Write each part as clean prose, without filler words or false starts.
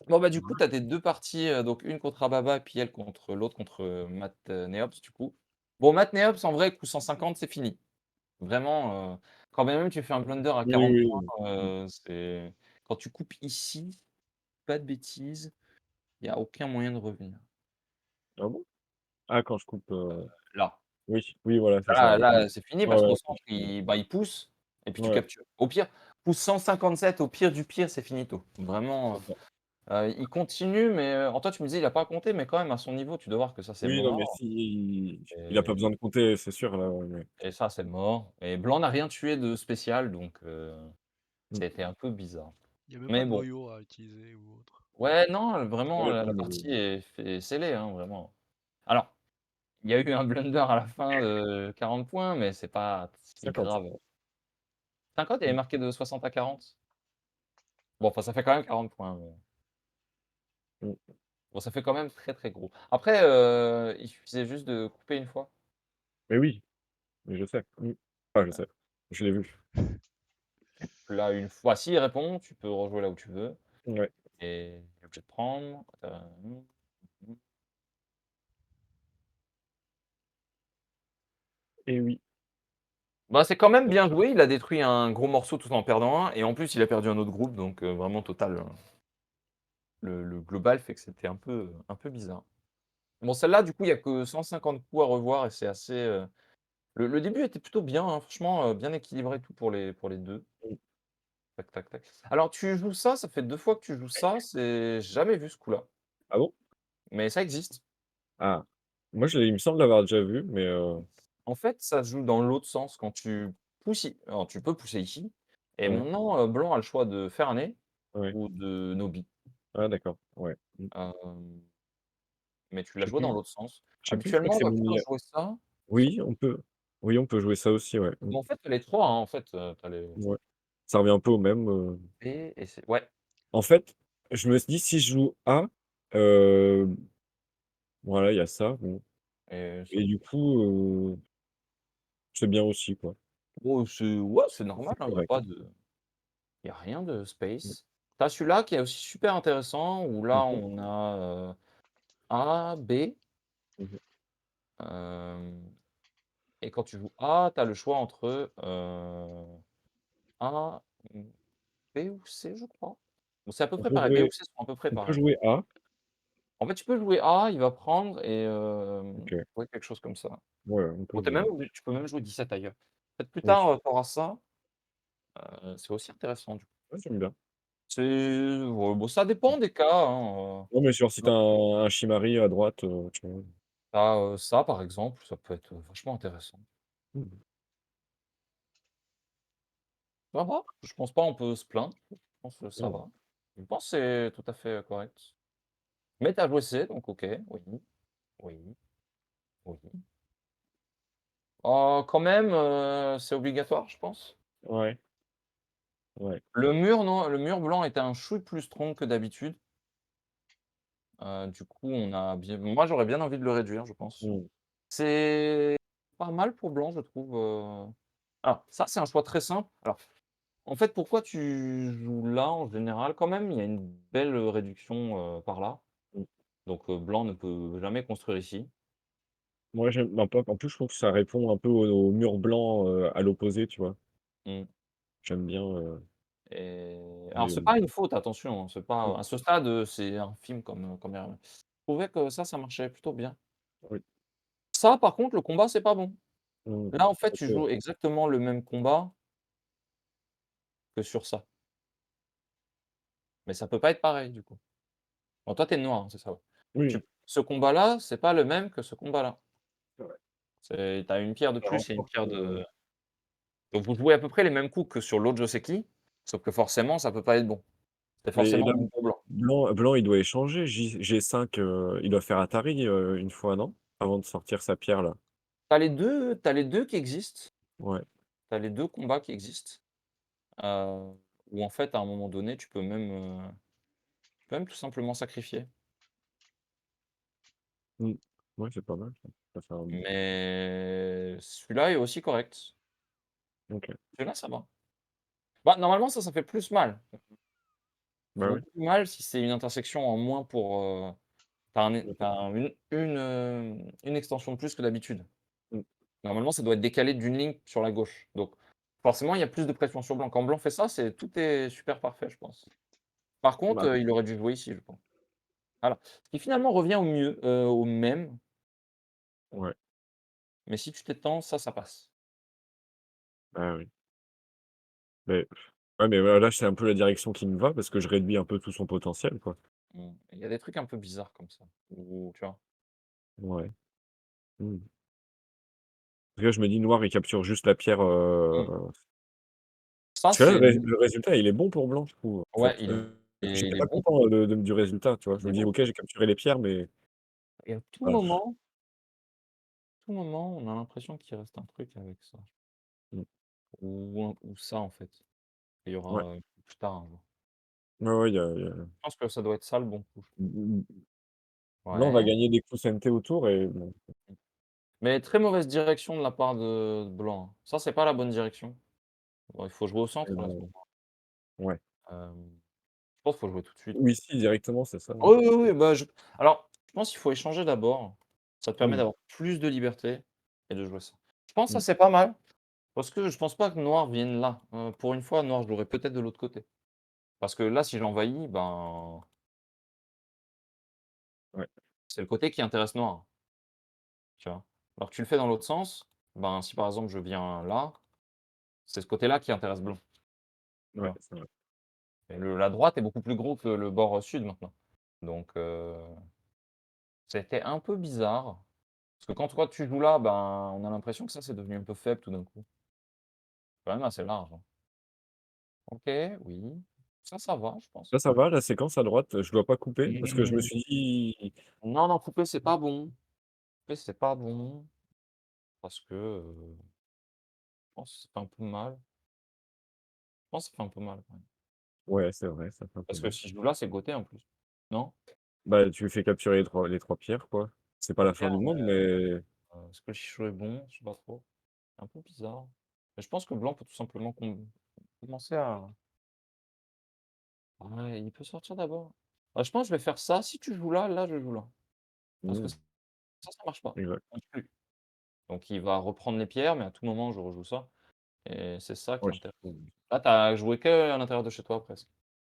Bon, bah, du coup, tu as tes 2 parties, donc une contre Ababa et puis elle contre l'autre contre, Matt, Neops, du coup. Bon, Matt Neops, en vrai, coup 150, c'est fini. Vraiment, quand bien même tu fais un blunder à Oui, 40 oui, oui. points, c'est quand tu coupes ici, pas de bêtises, il y a aucun moyen de revenir. Ah bon? Ah quand je coupe, Là. oui, oui voilà, c'est ça, Là OK. là, c'est fini Ouais, parce ouais, qu'au OK, centre, je comprends. il pousse et puis tu Ouais, captures. Au pire, pouce 157, au pire du pire, c'est finito. Vraiment, d'accord. il continue, mais toi, tu me disais, il a pas compté, mais quand même, à son niveau, tu dois voir que ça, c'est Oui, non, mais mort si il a pas et besoin de compter, c'est sûr là, ouais, mais et ça, c'est mort et blanc n'a rien tué de spécial, donc mmh. ça a été un peu bizarre. Il y a même pas Mais de bon. noyau à utiliser ou autre. Ouais, non, vraiment, Ouais, la non, partie mais est scellée, hein, vraiment. Alors, il y a eu un blunder à la fin de 40 points, mais c'est pas si 50, je grave. crois. 50, il y avait Mmh, marqué de 60 à 40. Bon, enfin, ça fait quand même 40 points, mais mmh. bon, ça fait quand même très, très gros. Après, il suffisait juste de couper une fois. Mais oui, mais je sais. Mmh. Ah, je sais, je l'ai vu. Là, une fois s'il répond, tu peux rejouer là où tu veux Ouais, et tu es obligé de prendre, et oui. bah, c'est quand même bien joué, il a détruit un gros morceau tout en perdant un et en plus, il a perdu un autre groupe, donc vraiment total, le global fait que c'était un peu bizarre. Bon, celle-là, du coup, il y a que 150 coups à revoir et c'est assez, le début était plutôt bien, hein, franchement, bien équilibré et tout pour les 2. Mmh. Tac, tac, tac. Alors tu joues ça, ça fait 2 fois que tu joues ça, c'est jamais vu ce coup-là, Ah bon? mais ça existe. Ah. Moi, il me semble l'avoir déjà vu, mais En fait, ça se joue dans l'autre sens quand tu pousses alors tu peux pousser ici et ouais, maintenant, blanc a le choix de faire un nez ouais. ou de no bid, Ah d'accord, ouais. Mmh. mais tu l'as Je sais joué plus dans l'autre sens. je sais plus, je crois que Habituellement, on c'est va plutôt Monia. jouer ça, Oui, on peut. Oui, on peut jouer ça aussi, ouais. Mmh. mais en fait, tu as les 3, hein, en fait, tu as les Ouais. Ça revient un peu au même, B et C. Ouais en fait, je me suis dit si je joue A, heu, voilà, il y a ça, bon et et C. du coup, c'est bien aussi, quoi. Oh, c'est ouais, c'est C'est normal, hein, correct. il y a rien de Mmh. space. Tu as celui-là qui est aussi super intéressant où Mmh là, mh. on a, A, B, Mmh mh. hem et quand tu joues A, tu as le choix entre, A, mmh, B ou C, je crois. Bon, c'est à peu On près peut pareil. B ou jouer C sont à peu près on peut pareils. jouer A. En fait, tu peux jouer A, il va prendre et OK. ouais, quelque chose comme ça. Ouais, on Bon, peut jouer A. tu peux même jouer 17 ailleurs. Peut-être plus Oui. tard, tu auras ça, c'est aussi intéressant du coup. Ouais, j'aime bien. C'est ouais, bon, ça dépend des cas, hein, Non, mais genre si tu as un Shimari à droite, tu vois? tu as, ça par exemple, ça peut être, vachement intéressant. Mmh. Ça va, je pense pas on peut se plaindre, je pense que ça Ouais. va. Je pense que c'est tout à fait correct. Mais tu as joué C, donc OK, oui, oui, oui. Quand même, c'est obligatoire, je pense. Ouais, ouais. Le mur, non, le mur blanc était un chouille plus strong que d'habitude. Du coup, on a bien moi, j'aurais bien envie de le réduire, je pense. Mmh. C'est pas mal pour blanc, je trouve, alors ça, c'est un choix très simple. Alors, en fait, pourquoi tu joues là, en général? Quand même, il y a une belle, réduction, par là. Mmh. Donc, blanc ne peut jamais construire ici. Moi, j'aime bah, pas en plus, je trouve que ça répond un peu au mur blanc, à l'opposé, tu vois? Mmh J'aime bien, et alors les, c'est pas une faute, attention, hein, c'est mmh, pas à ce stade, c'est infime comme erreur. Je trouvais que ça marchait plutôt bien. oui. Ça, par contre, le combat, c'est pas bon. Mmh. Là, en fait, tu OK. joues exactement le même combat que sur ça, mais ça peut pas être pareil, du coup. Bon, toi, tu es noir, hein, c'est ça, ouais. Oui, Tu ce combat-là, c'est pas le même que ce combat-là. c'est vrai. C'est tu as une pierre de Ça plus et une renforce, pierre de donc vous jouez à peu près les mêmes coups que sur l'autre je sais qui, sauf que forcément, ça peut pas être bon. C'est mais forcément là, bon pour blanc. blanc, il doit échanger. G5, il doit faire Atari, une fois, non? Avant de sortir sa pierre là? Tu as les 2 qui existent, Ouais. tu as les 2 combats qui existent, où en fait, à un moment donné, tu peux même tout simplement sacrifier. Mmh. Ouais, c'est pas mal ça. Ça fait un Mais celui-là est aussi correct. OK. Celui-là, ça va. Bah, normalement, ça fait plus mal. Bah, font oui. plus mal si c'est une intersection en moins pour, tu as Mmh. une extension de plus que d'habitude. Mmh. Normalement, ça doit être décalé d'une ligne sur la gauche. Donc forcément, il y a plus de pression sur blanc. Quand blanc fait ça, c'est tout est super parfait, je pense. Par contre, Bah, il aurait dû jouer ici, je pense. Voilà. Ce qui finalement revient au mieux, au même, ouais. mais si tu t'étends, ça passe. Bah, oui. Mais ouais, mais voilà, là, c'est un peu la direction qui me va parce que je réduis un peu tout son potentiel, quoi. Il y a des trucs un peu bizarres comme ça, où tu vois? Ouais. Mmh. Parce que là, je me dis: «Noir, il capture juste la pierre», Mmh. Ça, parce que là, c'est le résultat, il est bon pour blanc, je trouve, en ouais, fait. il J'étais est pas bon, content, du résultat, tu vois? Je il me est dis: bon «OK, j'ai capturé les pierres, mais et à voilà». tout moment, on a l'impression qu'il reste un truc avec ça Mmh. ou ça, en fait. Il y Ouais. aura, plus tard un jour. Ouais, ouais, il y a Je pense que ça doit être ça le bon coup. mmh mh. Blanc va Ouais, gagner des coups CNT autour et bon, mais très mauvaise direction de la part de blanc, hein. Ça, c'est pas la bonne direction. Bon, il faut jouer au centre là, à ce moment. ouais. Je pense qu'il faut jouer tout de suite. Ou ici directement, c'est ça, ouais. Oui, oui, oui, bah, alors, je pense qu'il faut échanger d'abord. Ça te permet Mmh. d'avoir plus de liberté et de jouer ça. Je pense que ça, Mmh. c'est pas mal parce que je pense pas que noir vienne là. Pour une fois, noir, je l'aurais peut-être de l'autre côté. Parce que là, si j'envahis, ben, Ouais. c'est le côté qui intéresse noir, tu vois? Alors que tu le fais dans l'autre sens, ben, si par exemple je viens là, c'est ce côté-là qui intéresse blanc, tu Ouais, vois? c'est vrai. Et la droite est beaucoup plus gros que le bord sud maintenant. Donc, c'était un peu bizarre. Parce que quand toi tu joues là, ben, on a l'impression que ça, c'est devenu un peu faible tout d'un coup. Quand même assez large, hein. OK, oui. Ça va, je pense. Là, ça va, la séquence à droite, je dois pas couper parce que je me Mmh. suis dit Non, non, couper, c'est pas bon. Couper, c'est pas bon parce que, je pense que ça fait un peu mal. Je pense que ça fait un peu mal quand même. ouais, c'est vrai, ça fait un peu Parce que mal. si je joue là, c'est Gauthier en plus. Non? Bah, tu fais capturer les trois pierres, quoi. C'est pas La la fin pierre, du monde, mais est-ce que le chiffre est bon? Je sais pas trop. C'est un peu bizarre. Mais je pense que blanc peut tout simplement commencer à ouais, il peut sortir d'abord. Bah, je pense que je vais faire ça. Si tu joues là, là, je joue là. Parce que mmh, ça marche pas. exact. Ça marche plus. Donc il va reprendre les pierres, mais à tout moment, je rejoue ça et c'est ça qui Ouais, est intéressant. Là, tu as joué qu'à l'intérieur de chez toi presque.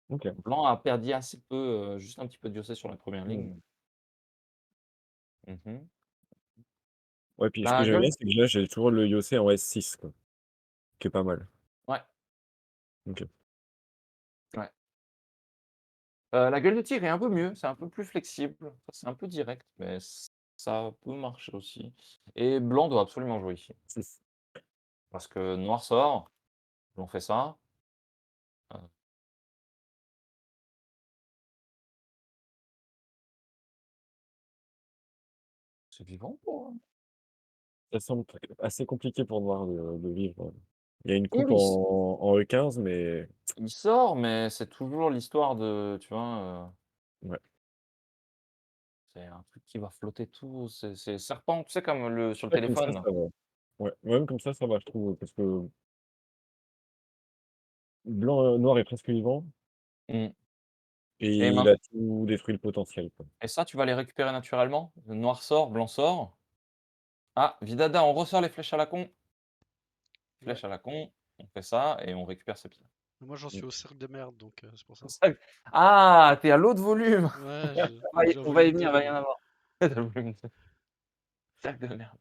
OK. Blanc a perdu assez peu, juste un petit peu de diocèse sur la première Mmh. ligne. Mmh. Ouais, puis ce que La j'aime bien, gueule c'est que là, j'ai toujours le Yosei en S6, quoi, qui est pas mal. ouais, OK. ouais. La gueule de tigre est un peu mieux, c'est un peu plus flexible, ça c'est un peu direct, mais ça peut marcher aussi et blanc doit absolument jouer ici. 6. Parce que noir sort, blanc fait ça, heu, c'est vivant pour, Ça semble assez compliqué pour Noir de vivre. Il y a une oui, coupe oui, en E15, mais il sort, mais c'est toujours l'histoire de tu vois, ouais. c'est un truc qui va flotter tout, c'est serpent, tu sais comme le sur le Ouais, comme ça, téléphone là. ça va. Ouais, même comme ça va, je trouve, parce que blanc, noir est presque vivant Mmh et et il main a tout détruit le potentiel, quoi. et ça tu vas les récupérer naturellement. Noir sort, blanc sort. Ah, Vidada, on ressort les flèches à la con. Ouais. Flèche à la con, on fait ça et on récupère ses pieds. Moi, j'en Mmh. suis au cercle de merde, donc c'est pour ça. Ah! Tu es à l'autre volume! Ouais, On va y volume venir, il 2 va y en moi. avoir. Tu le volume 2. Sac de merde.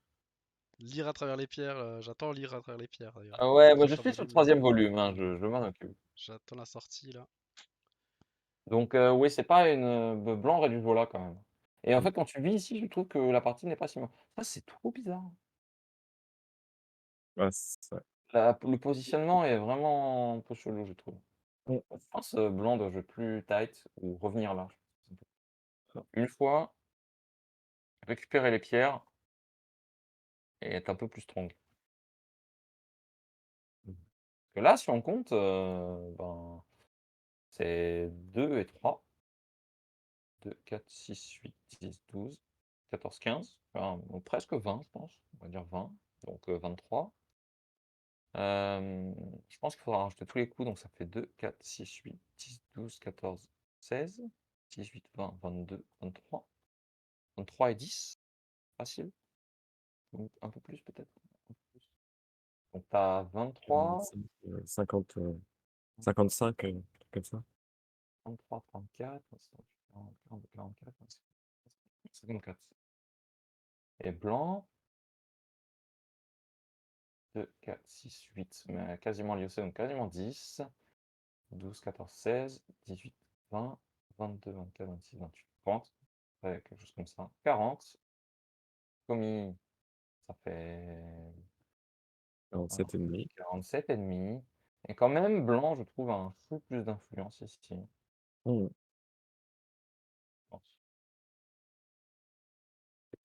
Lire à travers les pierres, j'attends lire à travers les pierres d'ailleurs. Ah ouais, Après moi je faire suis des sur le lumières. 3e volume, hein, je m'en occupe. J'attends la sortie là. Donc oui, c'est pas une, blanc aurait dû jouer là quand même. Et en Mmh. fait, quand tu vis ici, je trouve que la partie n'est pas si mal. Ça, c'est trop bizarre. Bah, ça Le positionnement est vraiment un peu chelou, je trouve. mmh. Je pense, blanc doit jouer plus tight ou revenir là. Une fois, récupérer les pierres et être un peu plus strong. Mmh. Que là, si on compte, ben, c'est 2 et 3, 2, 4, 6, 8, 10, 12, 14, 15, enfin, donc presque 20, je pense, on va dire 20, donc 23. Je pense qu'il faudra rajouter tous les coups, donc ça fait 2, 4, 6, 8, 10, 12, 14, 16, 18, 20, 22, 23. 23 et 10, facile. Donc un peu plus peut-être. Un peu plus. Donc tu as 23, 45, 50, 55, un truc comme ça. 33, 34, 40, 42, 44, 54. Et blanc, 2, 4, 6, 8, mais quasiment lycée, donc quasiment 10, 12, 14, 16, 18, 20, 22, 24, 26, 28, 30, ouais, quelque chose comme ça. 40, commis, ça fait 47 et demi. 47 et demi. Et quand même, blanc, je trouve, a un peu plus d'influence ici, je Mmh. pense.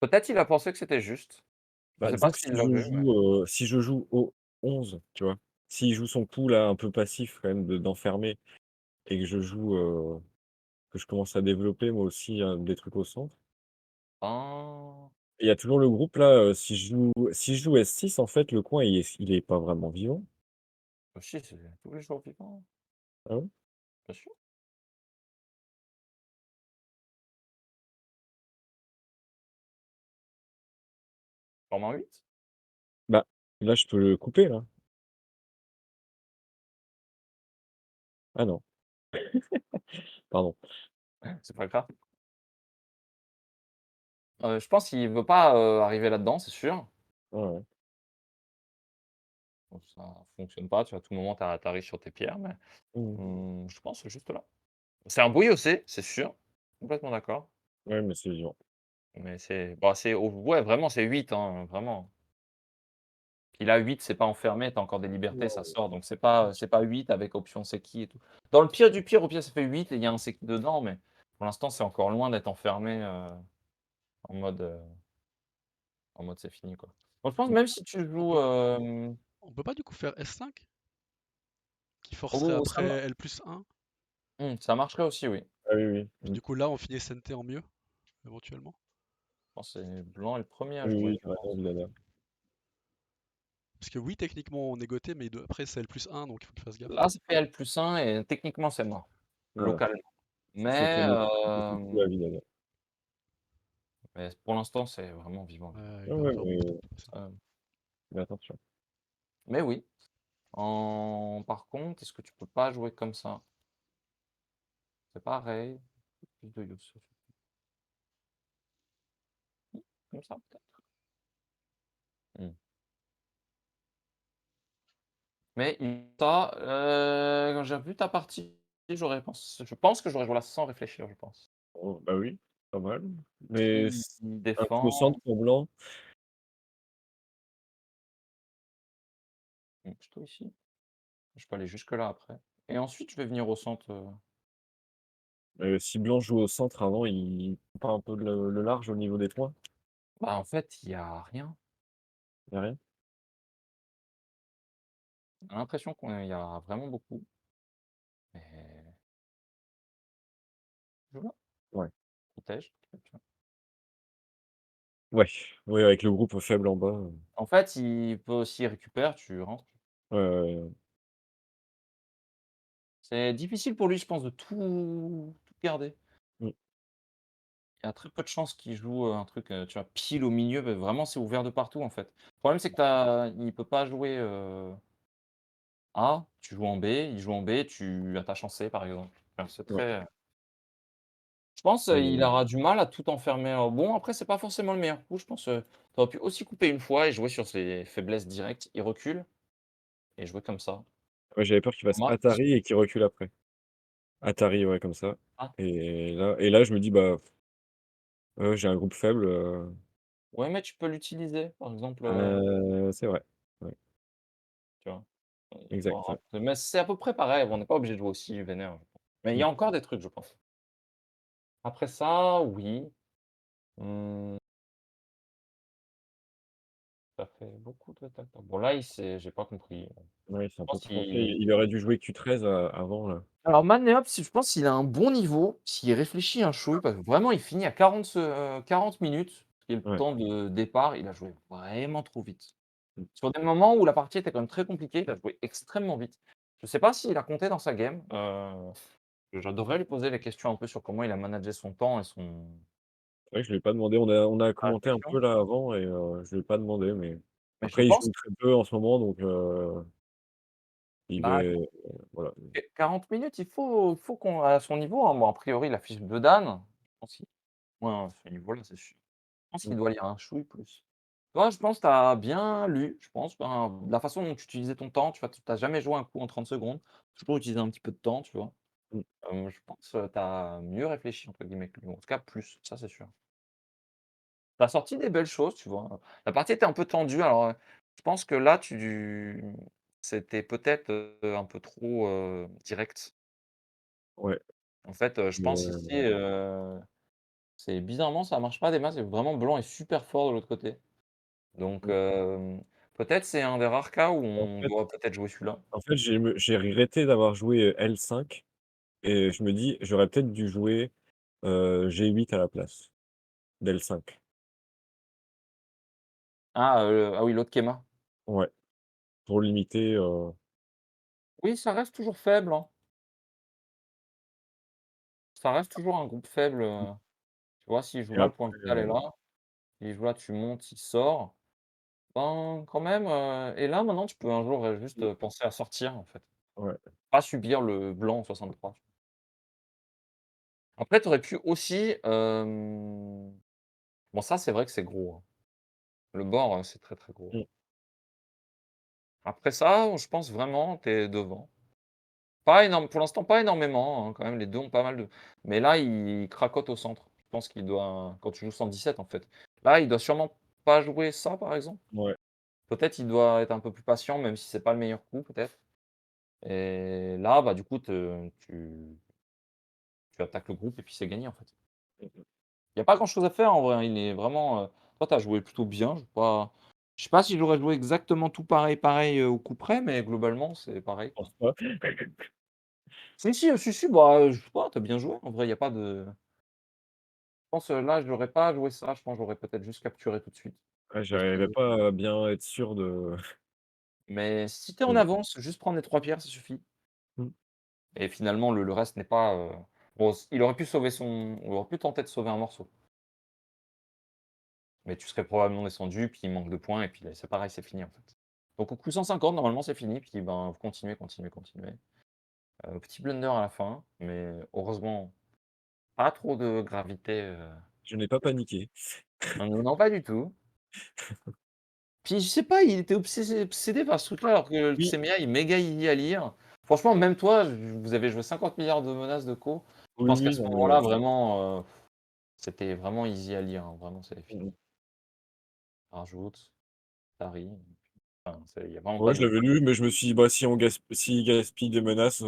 Peut-être il a pensé que c'était juste. Je Bah, sais disons pas que s'il l'a vu, mais si je joue au 11, tu vois? S'il joue son coup là, un peu passif quand même de d'enfermer et que je joue, que je commence à développer moi aussi, des trucs au centre. ah, Et il y a toujours le groupe là, si je joue S6 en fait, le coin il est pas vraiment vivant. si, c'est tous les jours vivants, Ah ouais? bien sûr. Format 8? Bah, là je peux le couper là. Ah non, pardon. C'est pas grave. Je pense qu'il veut pas, arriver là-dedans, c'est sûr. Ouais, ouais. Donc ça fonctionne pas, tu vois, à tout moment, tu arrives sur tes pierres, mais Mmh. je pense que juste là. C'est un bouillocé, c'est sûr, complètement d'accord, Ouais, mais c'est vivant. mais c'est bah, c'est au ouais, vraiment, c'est 8, hein, vraiment. Puis là, 8, c'est pas enfermé, tu as encore des libertés, ça Non, sort, donc c'est pas 8 avec option c'est qui et tout. Dans le pire du pire, au pire, ça fait 8 et il y a un c'est qui dedans, mais pour l'instant, c'est encore loin d'être enfermé, en mode, heu, en mode c'est fini, quoi. Bon, je pense même si tu On joues, peut on peut pas du coup faire S5? Qui forcerait oh après L+1? ça marcherait aussi, oui. ah oui, oui. Puis Mmh. du coup là on finit SNT en mieux, éventuellement. Je pense que c'est blanc est le premier à Oui, jouer, oui, je tu as raison, pense. Villada. Parce que oui, techniquement on est goté, mais après c'est L+1, donc il faut qu'il fasse gaffe. Là, ça fait L+1 et techniquement, c'est mort, Voilà, localement. c'est Mais, tourné beaucoup plus à Villada. pour l'instant, c'est vraiment vivant, vivant. Ouais, Ouais, il va ouais, vraiment mais peut-être pas passer. mais attention. Mais oui. Par contre, est-ce que tu peux pas jouer comme ça? C'est pareil, plus de Youssouf. Comme ça, peut-être? Mmh. Mais ça, quand j'ai vu ta partie, je pense que j'aurais joué là sans réfléchir, je pense. Oh, bah oui, pas mal. Mais Qui un coup au défend, centre pour blanc, plutôt ici. Je peux aller jusque là après et ensuite je vais venir au centre, si blanc joue au centre avant, il prend pas un peu le large au niveau des points? bah, en fait, il y a rien. Y a rien? J'ai l'impression qu'il y a vraiment beaucoup, mais je vois, Ouais. protège. Ouais, ouais, avec le groupe faible en bas, En fait, il peut aussi récupérer, tu rentres. ouais, ouais, ouais. C'est difficile pour lui, je pense, de tout garder. Mmh. Il y a très peu de chances qu'il joue, un truc, tu vois, pile au milieu, vraiment c'est ouvert de partout, en fait. Le problème, c'est que il peut pas jouer, A, tu joues en B, il joue en B, tu attaches en C, par exemple. Enfin, c'est Ouais, très je pense, il mais aura du mal à tout enfermer, bon, après, c'est pas forcément le meilleur coup, je pense, tu aurais pu aussi couper une fois et jouer sur ses faiblesses directes. Il recule et jouer comme ça. ouais, j'avais peur qu'il fasse Moi Atari et qu'il recule après. Atari, ouais, comme ça ah, et là, je me dis: «Bah, j'ai un groupe faible, ouais, mais tu peux l'utiliser, par exemple, c'est vrai. Ouais, tu vois? Bon, exact, ouais. après mais c'est à peu près pareil, on n'est pas obligé de jouer aussi vénère, je pense. Mais il y Mmh. a encore des trucs, je pense. Après ça, oui, mmh, ça fait beaucoup de tac tac. Bon là, il s'est j'ai pas compris. Ouais, c'est Je un peu pense tronqué. qu'il Il aurait dû jouer Q13 avant là. alors Manep, si je pense qu'il a un bon niveau, s'il réfléchit un chouille, parce que vraiment il finit à 40 minutes, qui est le Ouais. temps de départ, il a joué vraiment trop vite. Mmh. Sur des moments où la partie était quand même très compliquée, il a joué extrêmement vite. Je sais pas s'il a compté dans sa game, j'adorerais lui poser les questions un peu sur comment il a managé son temps et son C'est vrai que je lui ai pas demandé, on a sa commenté un réflexion, peu là avant et je lui ai pas demandé, mais mais je après il pense joue très peu en ce moment donc il bah, va voilà. 40 minutes, il faut qu'on à son niveau, hein, bon a priori la fiche de Dan, je pense qu'il ouais, à ce niveau-là, c'est sûr. Je pense Mmh, qu'il doit lire un chouille plus. Toi, je pense que tu as bien lu, je pense, ben, la façon dont tu utilisais ton temps, tu vois? Tu as jamais joué un coup en 30 secondes, toujours utilisé un petit peu de temps, tu vois? mmh, Je pense, tu as «mieux réfléchi» entre guillemets que lui, ou en tout cas plus, ça c'est sûr. Tu as sorti des belles choses, tu vois? La partie était un peu tendue, alors, je pense que là c'était peut-être, un peu trop, direct. ouais, En fait, je pense ici, heu, c'est bizarrement ça marche pas des masses et vraiment Blanc est super fort de l'autre côté. Donc, mmh, peut-être c'est un des rares cas où en on fait doit peut-être jouer celui-là. j'ai regretté d'avoir joué, L5 et je me dis: «J'aurais peut-être dû jouer, G8 à la place d'L5». Ah oui, l'autre Kema. Ouais, pour limiter, Oui, ça reste toujours faible, hein. Ça reste toujours un groupe faible, mmh tu vois? S'il joue et là, le après, point vital est là. Il joue là, tu montes, il sort. Ben, quand même, et là, maintenant, tu peux un jour, juste, mmh, penser à sortir, en fait. ouais, Pas subir le blanc en 63. Après, tu aurais pu aussi, bon ça, c'est vrai que c'est gros, hein. Le bord, c'est très, très gros. mmh, Après ça, je pense vraiment, tu es devant. Pas énorme pour l'instant, pas énormément, hein, quand même, les 2 ont pas mal de mais là, il cracote au centre. Je pense qu'il doit quand tu joues 117 en fait. Là, il doit sûrement pas jouer ça, par exemple. ouais, Peut-être il doit être un peu plus patient, même si c'est pas le meilleur coup, peut-être et là, bah, du coup, te tu attaques le groupe et puis c'est gagné, en fait. mmh mh. Il y a pas grand chose à faire, en vrai, hein. Il est vraiment, toi, tu as joué plutôt bien. Je sais pas si j'aurais joué exactement tout pareil, pareil, au coup près, mais globalement, c'est pareil, Je quoi. pense pas. Si, si, si, si, bah, je sais pas, tu as bien joué, en vrai, il y a pas de je pense, là, j'aurais pas joué ça, je pense, j'aurais peut-être juste capturé tout de suite. Ouais, Essayer j'arrivais de pas à bien être sûr de mais si tu es en de avance, juste prendre les 3 pierres, ça suffit mmh, et finalement, le reste n'est pas, bon, il aurait pu sauver il aurait pu tenter de sauver un morceau, mais tu serais probablement descendu, puis il manque de points et puis là, c'est pareil, c'est fini, en fait. Donc au coup 150, normalement, c'est fini, puis, ben, continuez, continuez, continuez. Petit blunder à la fin, mais heureusement, pas trop de gravité, je n'ai pas paniqué. non, non, non, pas du tout. Puis je sais pas, il était obsédé par ce truc-là, alors que le Oui, Xemea est méga easy à lire. Franchement, même toi, vous avez joué 50 milliards de menaces de co. Je oui, pense qu'à oui, ce non mais moment-là, vraiment, c'était vraiment easy à lire, hein, vraiment, c'est mmh fini. mh. Rajoute, tari, enfin, il y a vraiment Ouais, pas je de l'avais lu, mais je me suis dit: «Bah, si on s'il gaspille des menaces,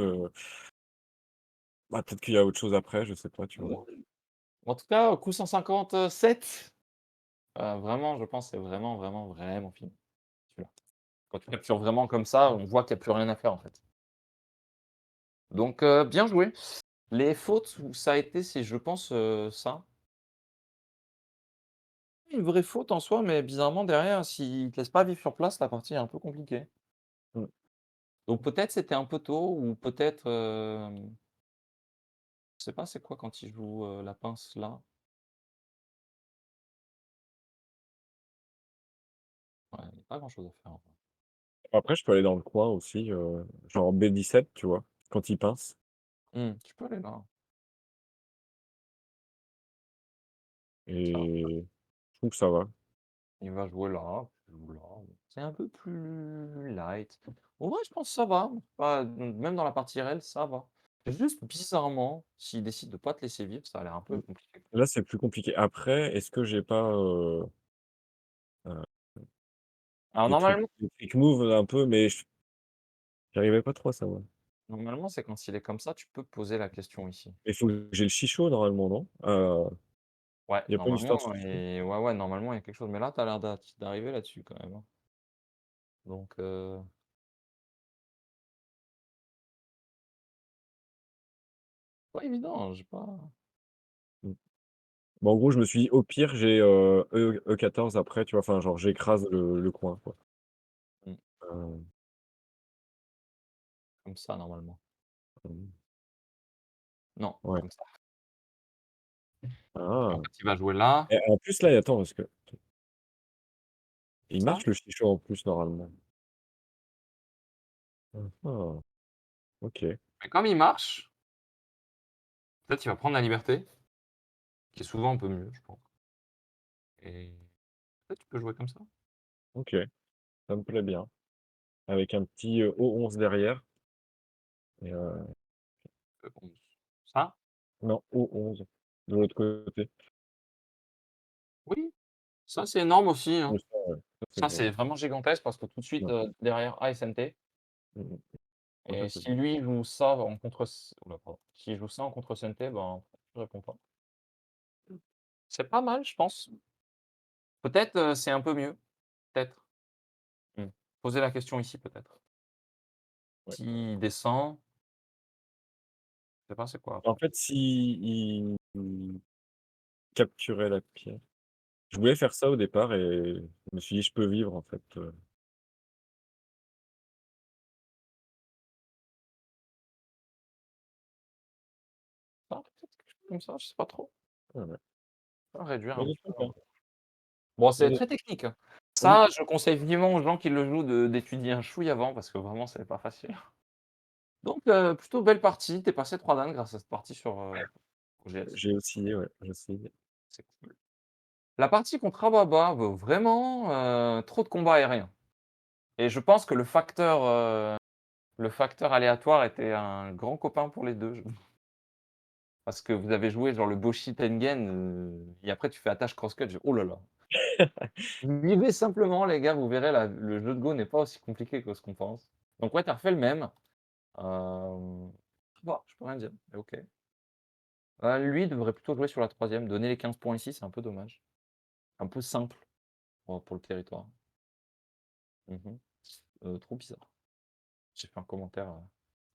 bah, peut-être qu'il y a autre chose après», je sais pas, tu vois? en tout cas, coup 157, vraiment, je pense, c'est vraiment, vraiment, vraiment fini, celui-là. Quand tu captures vraiment comme ça, on voit qu'il y a plus rien à faire, en fait. Donc, bien joué. Les fautes où ça a été, c'est je pense, ça. Une vraie faute en soi, mais bizarrement derrière, s'il te laisse pas vivre sur place, la partie est un peu compliquée. Mmh. Donc peut-être c'était un peu tôt ou peut-être, je sais pas c'est quoi quand il joue, la pince là? Ouais, il y a pas grand chose à faire en vrai. Après, je peux aller dans le coin aussi, genre B17, tu vois? Quand il pince Tu peux aller là, ça et je trouve que ça va. il va jouer là, tu joues là, c'est un peu plus light. En vrai, je pense que ça va, pas même dans la partie réelle, ça va. Juste bizarrement, s'il décide de pas te laisser vivre, ça a l'air un peu Mmh. compliqué. Là, c'est plus compliqué. Après, est-ce que j'ai pas, heu, Alors des trucs normalement des trick moves un peu, mais j'arrivais pas trop à savoir. normalement, c'est quand il est comme ça, tu peux poser la question ici. Il faut que j'ai le chicho normalement, non? Ouais, Il y a pas une histoire de normalement chicho? et ouais, ouais, normalement, il y a quelque chose, mais là, tu as l'air d'arriver là-dessus quand même, hein. Donc pas évident, j'ai pas Mmh. Bah, en gros, je me suis dit: «Au pire, j'ai, E14 après», tu vois? Enfin, genre, j'écrase le coin, quoi. Heu, Comme ça, normalement. mmh, Non, ouais. comme ça. En Ah! fait, il va jouer là, Et en plus là, attends, parce que comme il ça. marche le chiffon en plus normalement. Mmh ah, OK. Mais comme il marche, peut-être il va prendre la liberté, qui est souvent un peu mieux, je pense. Et peut-être tu peux jouer comme ça. OK, ça me plaît bien. Avec un petit, O11 derrière et On ça? non, O11 de l'autre côté. Oui, ça c'est énorme aussi, hein. Ouais, ça, ouais, ça c'est Ça, gros. c'est vraiment gigantesque parce que tout de suite, Ouais. derrière A SNT Mmh mh. Ouais, ça et c'est si bien. lui joue ça en contre s ouh là, pardon. S'il joue ça en contre SNT, ben, je réponds pas. C'est pas mal, je pense. Peut-être, c'est un peu mieux, peut-être. Mmh. Poser la question ici, peut-être. Ouais. S'il descend, je sais pas c'est quoi En après. fait, si il capturait la pierre, je voulais faire ça au départ et je me suis dit: «Je peux vivre en fait», Ah, peut-être quelque chose comme ça, je sais pas trop. ouais, ouais. Réduire Mais un il petit est peu. sympa. Bon, Il c'est est très technique, hein. oui, Ça, je conseille vivement aux gens qui le jouent d'étudier un chouille avant parce que vraiment c'est pas facile. Donc plutôt belle partie, tu es passé 3 dan grâce à cette partie sur, OGS. j'ai oscillé, ouais, j'ai oscillé. C'est cool. La partie contre Ababa vaut vraiment, trop de combats aériens et je pense que le facteur aléatoire était un grand copain pour les 2. Parce que vous avez joué genre le Boshi Tengen, et après tu fais attache cross-cut, je «Oh là là». Vivez simplement les gars, vous verrez le jeu de Go n'est pas aussi compliqué que ce qu'on pense. Donc ouais, tu as refait le même. Bah, je peux rien dire, mais OK. Lui devrait plutôt jouer sur la troisième. Donner les 15 points ici, c'est un peu dommage. Un peu simple pour le territoire. Mmh. Trop bizarre. J'ai fait un commentaire,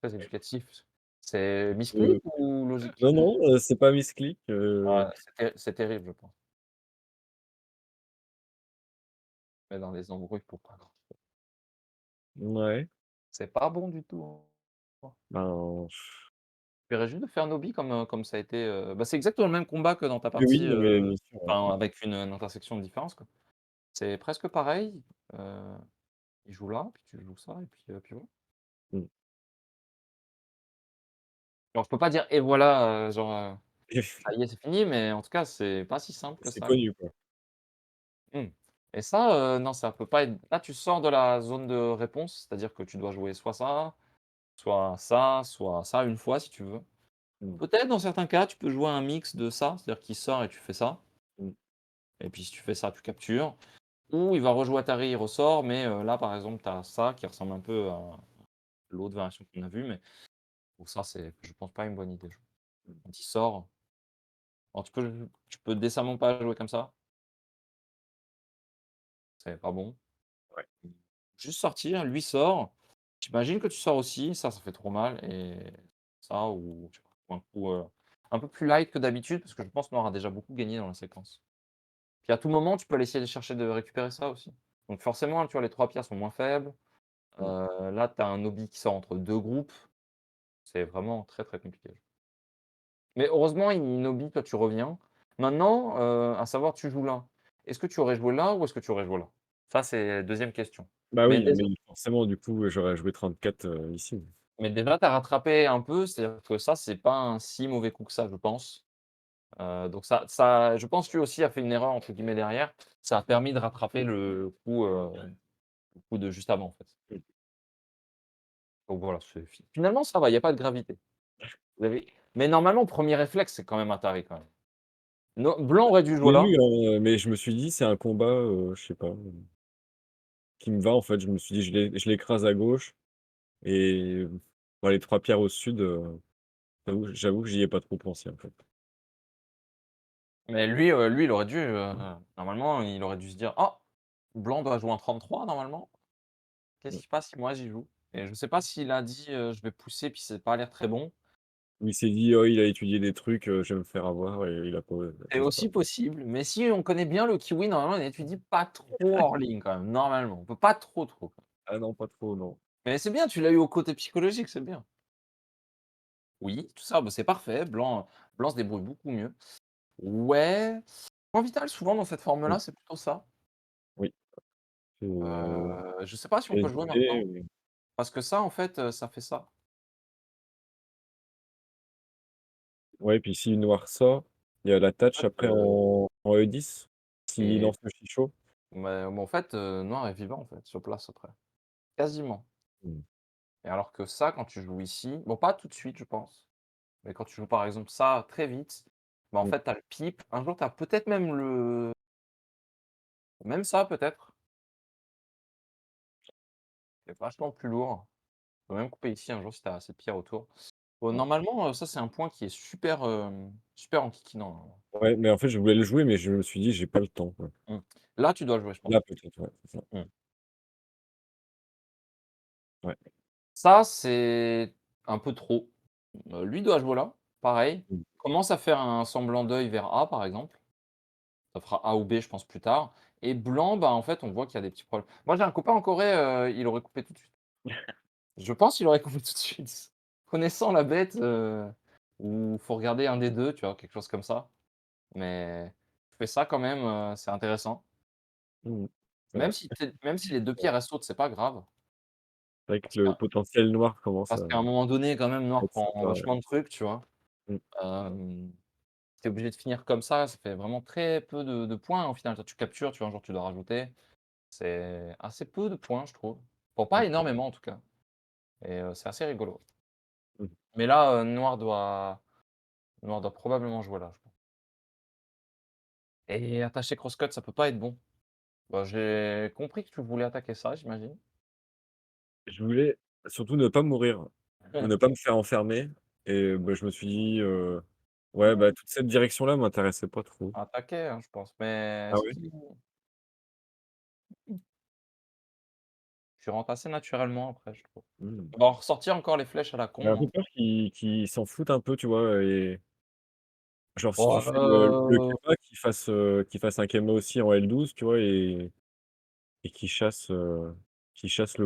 très éducatif. C'est misclick Heu, ou logique? non, non, c'est pas misclick, Ouais, c'est terrible, je pense. Mais dans les embrouilles pour pas grand ouais, c'est pas bon du tout, hein. ben, Je verrais juste de faire Nobi comme ça a été, bah, c'est exactement le même combat que dans ta oui, partie, oui, mais bien sûr, ouais. enfin avec une intersection de différence, quoi. C'est presque pareil, il joue là, puis tu joues ça et puis voilà. Mmh. Alors je peux pas dire: «Et voilà, genre, Et ça y est, c'est fini», mais en tout cas, c'est pas si simple que c'est ça, quoi. connu, quoi. Mmh. Et ça, non, ça peut pas être là, tu sors de la zone de réponse, c'est-à-dire que tu dois jouer soit ça une fois si tu veux. Mmh, Peut-être dans certains cas, tu peux jouer un mix de ça, c'est-à-dire qu'il sort et tu fais ça mmh, et puis si tu fais ça, tu captures. Ou il va rejouer Atari, il ressort, mais là, par exemple, tu as ça qui ressemble un peu à l'autre variation qu'on a vue, mais bon ça, c'est je pense pas une bonne idée. Quand il sort, alors tu peux décemment pas jouer comme ça, c'est pas bon. ouais. Juste sortir, lui sort, j'imagine que tu sors aussi, ça fait trop mal et ça ou je sais pas, un coup, un peu plus light que d'habitude parce que je pense qu'on aura déjà beaucoup gagné dans la séquence. Puis à tout moment, tu peux aller essayer de chercher de récupérer ça aussi. Donc forcément, tu vois, les 3 pierres sont moins faibles. Mmh. Là, tu as un hobby qui sort entre 2 groupes. C'est vraiment très, très compliqué. Mais heureusement, Inobi, toi, tu reviens. Maintenant, à savoir, tu joues là. Est-ce que tu aurais joué là ou est-ce que tu aurais joué là? Ça, c'est deuxième question. Bah Mais oui, déjà mais forcément, du coup, j'aurais joué 34, ici. mais déjà, tu as rattrapé un peu, c'est-à-dire que ça, c'est pas un si mauvais coup que ça, je pense. Donc ça je pense lui aussi a fait une «erreur» entre guillemets derrière. Ça a permis de rattraper le coup de juste avant, en fait. Mmh. Donc voilà, c'est finalement, ça va, il y a pas de gravité. Vous avez mais normalement, premier réflexe, c'est quand même Atari, quand même. No blanc aurait dû Je jouer l'ai là. vu, hein, mais je me suis dit: «C'est un combat, je sais pas, qui me va», en fait. Je me suis dit: Je l'écrase à gauche et bah, les 3 pierres au sud, j'avoue que j'y ai pas trop pensé, en fait». Mais lui, il aurait dû, normalement, il aurait dû se dire: «Ah! Blanc doit jouer en 33 normalement. Qu'est-ce Mmh. qui se passe si moi j'y joue?» Et je sais pas s'il a dit, «Je vais pousser» puis c'est pas l'air très bon. Ou il s'est dit: «Oh, il a étudié des trucs, je vais me faire avoir» et il a pas C'est je sais pas. aussi possible, mais si on connaît bien le kiwi, normalement, il étudie pas trop hors ligne quand même, normalement. On peut pas trop, trop. Ah non, pas trop, non. Mais c'est bien, tu l'as eu au côté psychologique, c'est bien. Oui, tout ça, bah, c'est parfait. Blanc se débrouille beaucoup mieux. Ouais, point vital, souvent dans cette Mmh. forme-là, c'est plutôt ça. Oui, c'est, Je sais pas si on peut jouer hésiter, maintenant, parce que ça, en fait, ça fait ça. ouais, puis si noir sort, il y a la En touch fait, après en E10, s'il et lance le fichot. mais en fait, noir est vivant, en fait, sur place après, quasiment. Mmh. Et alors que ça, quand tu joues ici, bon, pas tout de suite, je pense, mais quand tu joues, par exemple, ça très vite, bah, en Mmh. fait, tu as le pipe. Un jour, tu as peut-être même ça, peut-être, c'est vachement plus lourd. Tu peux même couper ici un jour si tu as assez de pierres autour. Bon, Ouais. normalement, ça, c'est un point qui est super, super enquiquinant, Ouais, mais en fait, je voulais le jouer, mais je me suis dit: «J'ai pas le temps, quoi». hein. Là, tu dois le jouer, je pense. Là, peut-être, ouais, c'est ça. Mmh. Ouais. Ça, c'est un peu trop. Lui doit jouer là, pareil. Mmh. Commence à faire un semblant d'œil vers A, par exemple. Ça fera A ou B, je pense, plus tard. Et blanc, bah, en fait, on voit qu'il y a des petits problèmes. Moi, j'ai un copain en Corée, il aurait coupé tout de suite. Je pense qu'il aurait coupé tout de suite. Connaissant la bête, ou faut regarder un des 2, tu vois? Quelque chose comme ça. Mais tu fais ça quand même, c'est intéressant. Mmh. C'est vrai. Même si les 2 pierres, elles sautent, c'est pas grave. C'est vrai que Parce le qu'à potentiel noir commence parce à qu'à un moment donné, quand même, noir être prend sympa, ouais. vachement de trucs, tu vois? Mmh. Hem, Tu es obligé de finir comme ça fait vraiment très peu de points au final. Toi, tu captures, tu vois, un jour, tu dois rajouter. C'est assez peu de points, je trouve. Bon, pas Mmh. énormément en tout cas, et c'est assez rigolo. Mmh. Mais là, noir doit probablement jouer là, je pense. Et attacher crosscut, ça peut pas être bon. Bah, j'ai compris que tu voulais attaquer ça, j'imagine? Je voulais surtout ne pas mourir, ne pas me faire enfermer et bah, je me suis dit, ouais, bah, toute cette direction-là m'intéressait pas trop. Attaquer, hein, je pense, mais Ah ce ouais? qui tu rentres assez naturellement après, je trouve. Mmh. On va ressortir encore les flèches à la J'ai un con, peu hein. peur qu'ils s'en foutent un peu, tu vois? Et genre si tu Oh, fais le Kema, qu'il fasse un Kema aussi en L12, tu vois? Et qu'il chasse le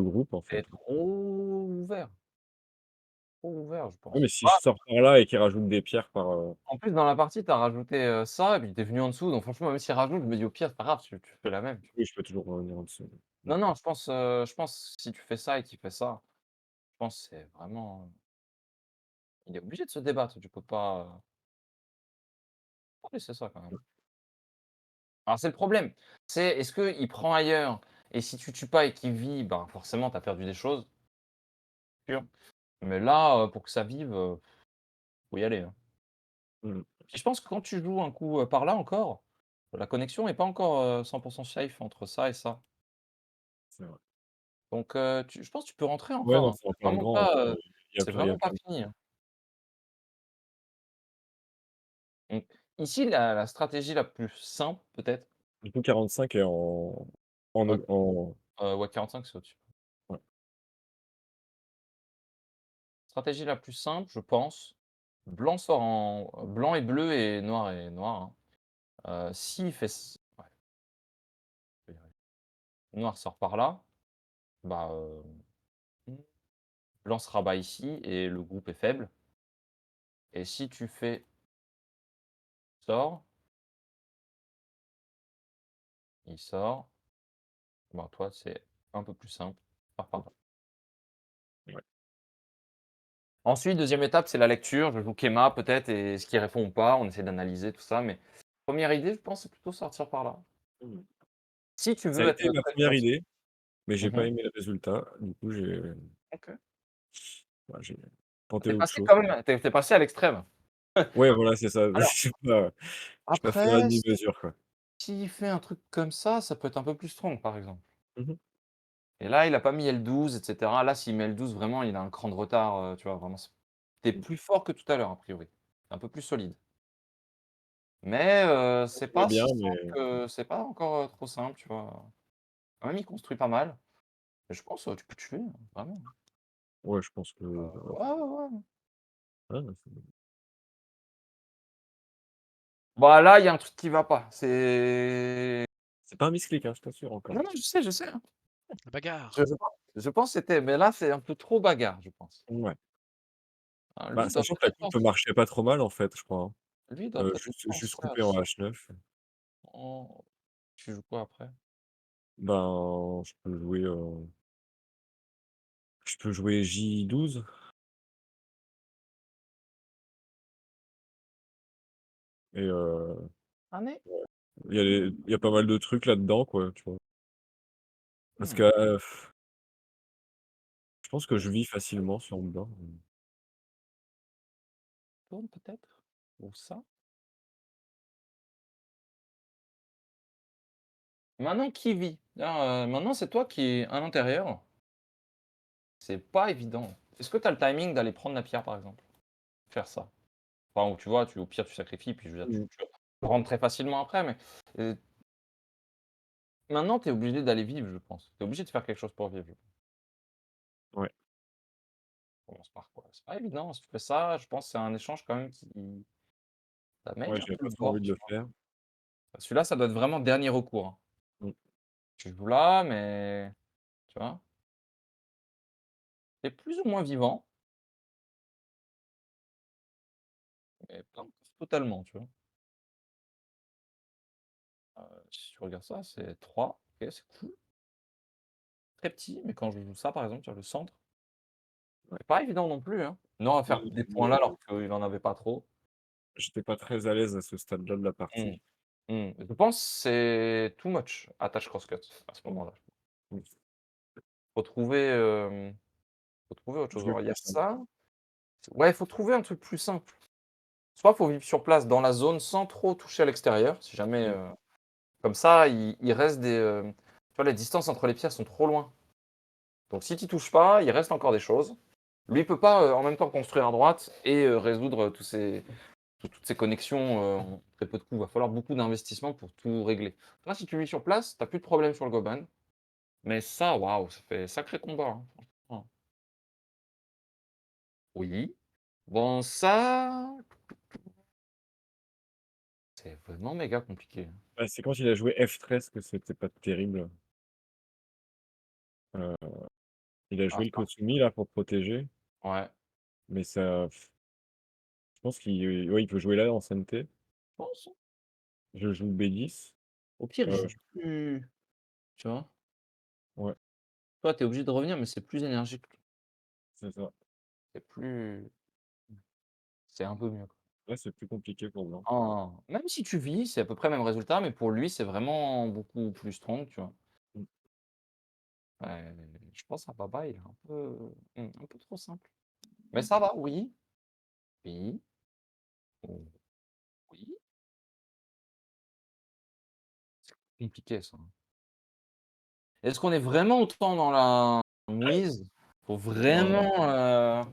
groupe, en fait. c'est trop ouvert, je Ouais, mais pense. si Ah, je sors par là et qu'il rajoute des pierres par, en plus, dans la partie, tu as rajouté, ça et puis tu es venu en dessous, donc franchement, même s'il rajoute, je me dis: «Au pire, c'est pas grave, tu fais la même». oui, je peux toujours revenir en dessous. Mmh. Non, non, je pense si tu fais ça et qu'il fait ça, je pense que c'est vraiment il est obligé de se débattre, tu peux pas laisser ça quand même. Alors c'est le problème, c'est est-ce qu'il prend ailleurs et si tu tues pas et qu'il vit, ben, forcément tu as perdu des choses, sûr. Mais là, pour que ça vive, faut y aller, hein. Mmh. Puis je pense que quand tu joues un coup, par là encore, la connexion est pas encore, 100 safe entre ça et ça. C'est vrai. Donc je pense que tu peux rentrer Ouais, encore, non, hein. c'est encore grand, C'est il y a vraiment pas plein de fini, hein. Donc ici, la stratégie la plus simple peut-être, du coup 45 est en ouais, aug en ouais 45 c'est au-dessus. ouais. Stratégie la plus simple, je pense, blanc et bleu et noir, hein. S'il fait c ouais, je vais y arriver. Noir sort par là, bah, blanc se rabat ici et le groupe est faible. Et si tu fais sort, il sort, bah, toi, c'est un peu plus simple, pars par là. Ouais. Ensuite, deuxième étape, c'est la lecture. Je joue Kema peut-être et ce qui répond ou pas, on essaie d'analyser tout ça, mais première idée, je pense, c'est plutôt sortir par là. Mmh. Si tu Ça a veux être été ma très première créatif. idée, mais j'ai pas Mmh. aimé le résultat. Du coup, OK. bah, j'ai tenté Tu autre passé chose. quand même, tu es passé à l'extrême. Ouais, voilà, c'est ça. Alors J'ai pas fait un après, demi-mesure, quoi. s'il fait un truc comme ça peut être un peu plus strong, par exemple. Mmh mh. Et là, il a pas mis L12 et cetera. Là, s'il met L12, vraiment, il a un cran de retard, tu vois? Vraiment, tu es Mmh. plus fort que tout à l'heure, a priori. Un peu plus solide. Mais c'est Je vois pas bien, si simple mais que c'est pas encore, trop simple, tu vois? Quand même, il construit pas mal. Et je pense, tu peux tuer, hein, vraiment. ouais, je pense que Ouais, ouais, ouais. ouais, ouais, Bah, là, il y a un truc qui va pas. C'est c'est pas un misclick, hein, je t'assure encore. non, non, je sais, hein. La bagarre! Je sais pas. Je pense que c'était mais là, c'est un peu trop bagarre, je pense. Ouais. Hein, Bah, lui doit sachant que la peut-être coupe penser marchait pas trop mal en fait, je crois, hein. lui doit peut-être Juste penser à coupé en ça. H9. En Tu joues quoi après? Ben, je peux jouer J12 et Un nez? il y a pas mal de trucs là-dedans quoi, tu vois? Parce que, Mmh, je pense que je vis facilement sur dedans. tourne peut-être? Ou ça? Maintenant qui vit? Là, maintenant c'est toi qui es à l'intérieur, c'est pas évident. Est-ce que tu as le timing d'aller prendre la pierre, par exemple? Faire ça? Enfin, ou tu vois, au pire tu sacrifies, puis je veux dire Mmh. tu rentres très facilement après, mais, maintenant tu es obligé d'aller vivre, je pense. Tu es obligé de faire quelque chose pour vivre. Ouais, Commence par quoi? C'est pas évident, si tu fais ça, je pense que c'est un échange quand même qui t'amène ouais, un j'ai peu pas le trop envie board, de tu le vois? faire. Celui-là, ça doit être vraiment dernier recours, hein. Mmh. Tu joues là, mais tu vois? Tu es plus ou moins vivant, mais pas encore totalement, tu vois? Si tu regardes ça, c'est 3, OK, c'est cool. Très petit, mais quand je joue ça, par exemple, sur le centre, Ouais. c'est pas évident non plus, hein. Non, à faire des points là, Le alors qu'il en avait pas trop. J'étais pas très à l'aise à ce stade-là de la Mmh, partie. Je pense que c'est too much attache crosscut à ce Mmh. moment-là. Mmh. Faut trouver, faut trouver autre chose. Jouer Alors il y plus a simple. ça, ouais, il faut trouver un truc plus simple. Soit faut vivre sur place dans la zone sans trop toucher à l'extérieur, si jamais, Mmh. comme ça il reste des, tu vois, les distances entre les pierres sont trop loin. Donc si tu y touches pas, il reste encore des choses. Lui, il peut pas, en même temps construire à droite et résoudre toutes ces connexions, en très peu de coups. Il va falloir beaucoup d'investissement pour tout régler. Là, si tu vis sur place, tu as plus de problème sur le Goban. Mais ça, waouh, ça fait sacré combat, hein, franchement. Oui. Bon, ça, c'est vraiment méga compliqué, hein. Bah, c'est quand il a joué F13 que c'était pas terrible. Heu, il a Ah joué le ça, Kosumi là pour protéger, ouais, mais ça je pense qu'il ouais, il peut jouer là en CNT. je pense. Je joue B10, Au pire, il joue je plus, tu vois? ouais, Toi, tu es obligé de revenir, mais c'est plus énergique. c'est ça. C'est plus c'est un peu mieux, quoi. Là, c'est plus compliqué pour Blanc. Même si tu vis, c'est à peu près le même résultat, mais pour lui, c'est vraiment beaucoup plus strong, tu vois? Mmh. Ouais, je pense à Baba, il est un peu trop simple. Mais ça va, oui, oui, oh, oui, compliqué ça, hein. Est-ce qu'on est vraiment autant dans la mouise? Faut Non, vraiment,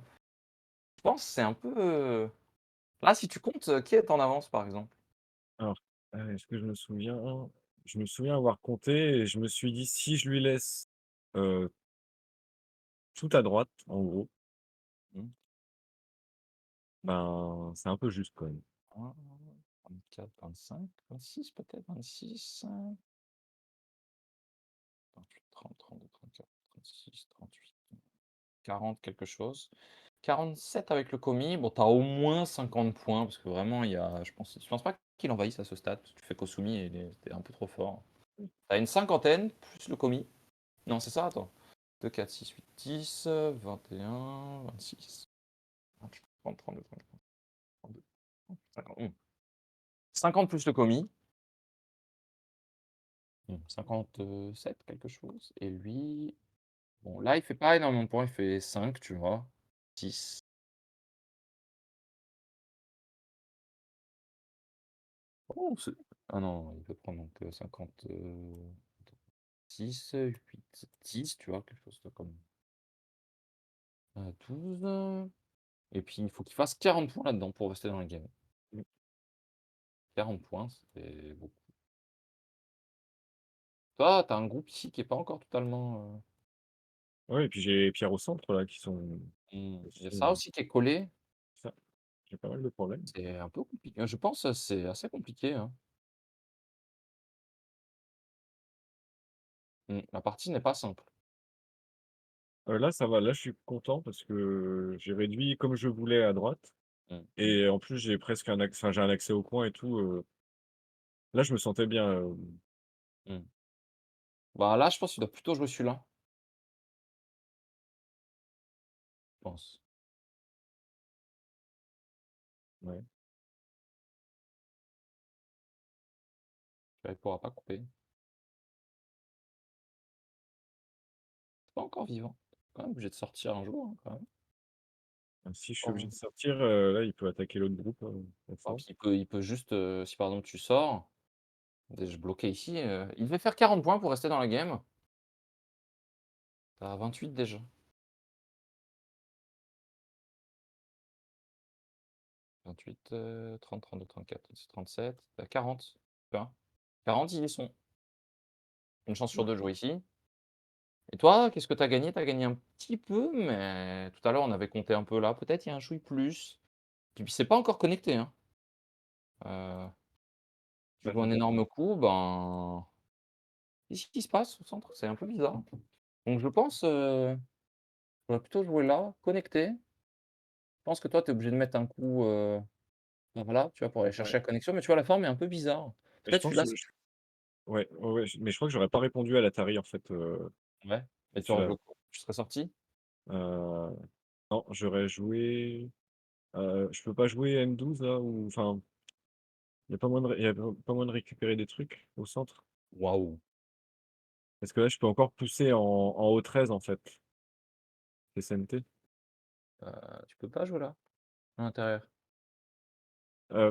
je pense que c'est un peu, là, si tu comptes, qui est en avance, par exemple? alors, est-ce que je me souviens? Je me souviens avoir compté et je me suis dit: «Si je lui laisse, heu, tout à droite, en gros, Mmh, ben, c'est un peu juste quand même». 20, 24, 25, 26 peut-être? 26, 28, 30, 32, 34, 36, 38, 40 quelque chose. 47 avec le commis, bon, tu as au moins 50 points parce que vraiment il y a je pense pas qu'il envahisse à ce stade, parce que tu fais Kosumi et tu un peu trop fort. Tu as une cinquantaine plus le commis. Non, c'est ça, attends. 2, 4, 6, 8, 10, 21, 26, 28, 30, 32, 33, 32, 50, 50 plus le commis. 57 quelque chose et lui, bon là, il fait pas énormément de points, il fait 5, tu vois? 6. Oh, c'est ah non, il peut prendre donc 56, 8, 10, tu vois? Quelque chose de comme, 12, et puis il faut qu'il fasse 40 points là-dedans pour rester dans la game. Mmh. 40 points, c'est beaucoup. Toi, tu as un groupe ici qui est pas encore totalement, Ouais et puis j'ai les pierres au centre là qui sont il y a aussi, ça aussi qui est collé, ça, j'ai pas mal de problèmes. c'est un peu compliqué. Je pense, c'est assez compliqué, hein. La partie n'est pas simple. Là, ça va, là, je suis content parce que j'ai réduit comme je voulais à droite Mmh. et en plus, j'ai presque j'ai un accès au coin et tout, là, je me sentais bien, Mmh. Bah, là, je pense que tu dois plutôt jouer celui-là, je pense. ouais. Ouais, il pourra pas couper. C'est pas encore vivant. Quand même obligé de sortir un jour, hein, quand même. Si je suis obligé Oh. de sortir, là, il peut attaquer l'autre groupe, en Ah, puis force. il peut juste, si par exemple tu sors, je bloquais ici, il devait faire 40 points pour rester dans la game. Tu as 28 déjà. 28, 30, 32, 34, 36, 37, tu as 40. Tu vois? 40, ils y sont. Une chance sur Ouais. 2 de jouer ici. Et toi, qu'est-ce que tu as gagné? Tu as gagné un petit peu, mais tout à l'heure, on avait compté un peu là. Peut-être il y a un chouille plus. Et puis c'est pas encore connecté, hein. Heu, tu Bah, joues un énorme coup, ben, qu'est-ce qui se passe au centre? C'est un peu bizarre. Donc je pense, on va plutôt jouer là, connecté. Je pense que toi, tu es obligé de mettre un coup, bah, voilà, tu vois, pour aller ouais. chercher la connexion, mais tu vois, la forme est un peu bizarre. Et je Peut-être pense, celui-là, c'est ouais, ouais, ouais, mais je crois que j'aurais pas répondu à l'Atari, en fait, ouais, et tu aurais celui-là. joué quoi? Tu serais sorti? Heu, non, j'aurais joué, je peux pas jouer M12 là ou enfin, il y a pas moyen de récupérer des trucs au centre? Waouh! Parce que là, je peux encore pousser en haut 13 en fait, SNT. Tu peux pas jouer là, à l'intérieur?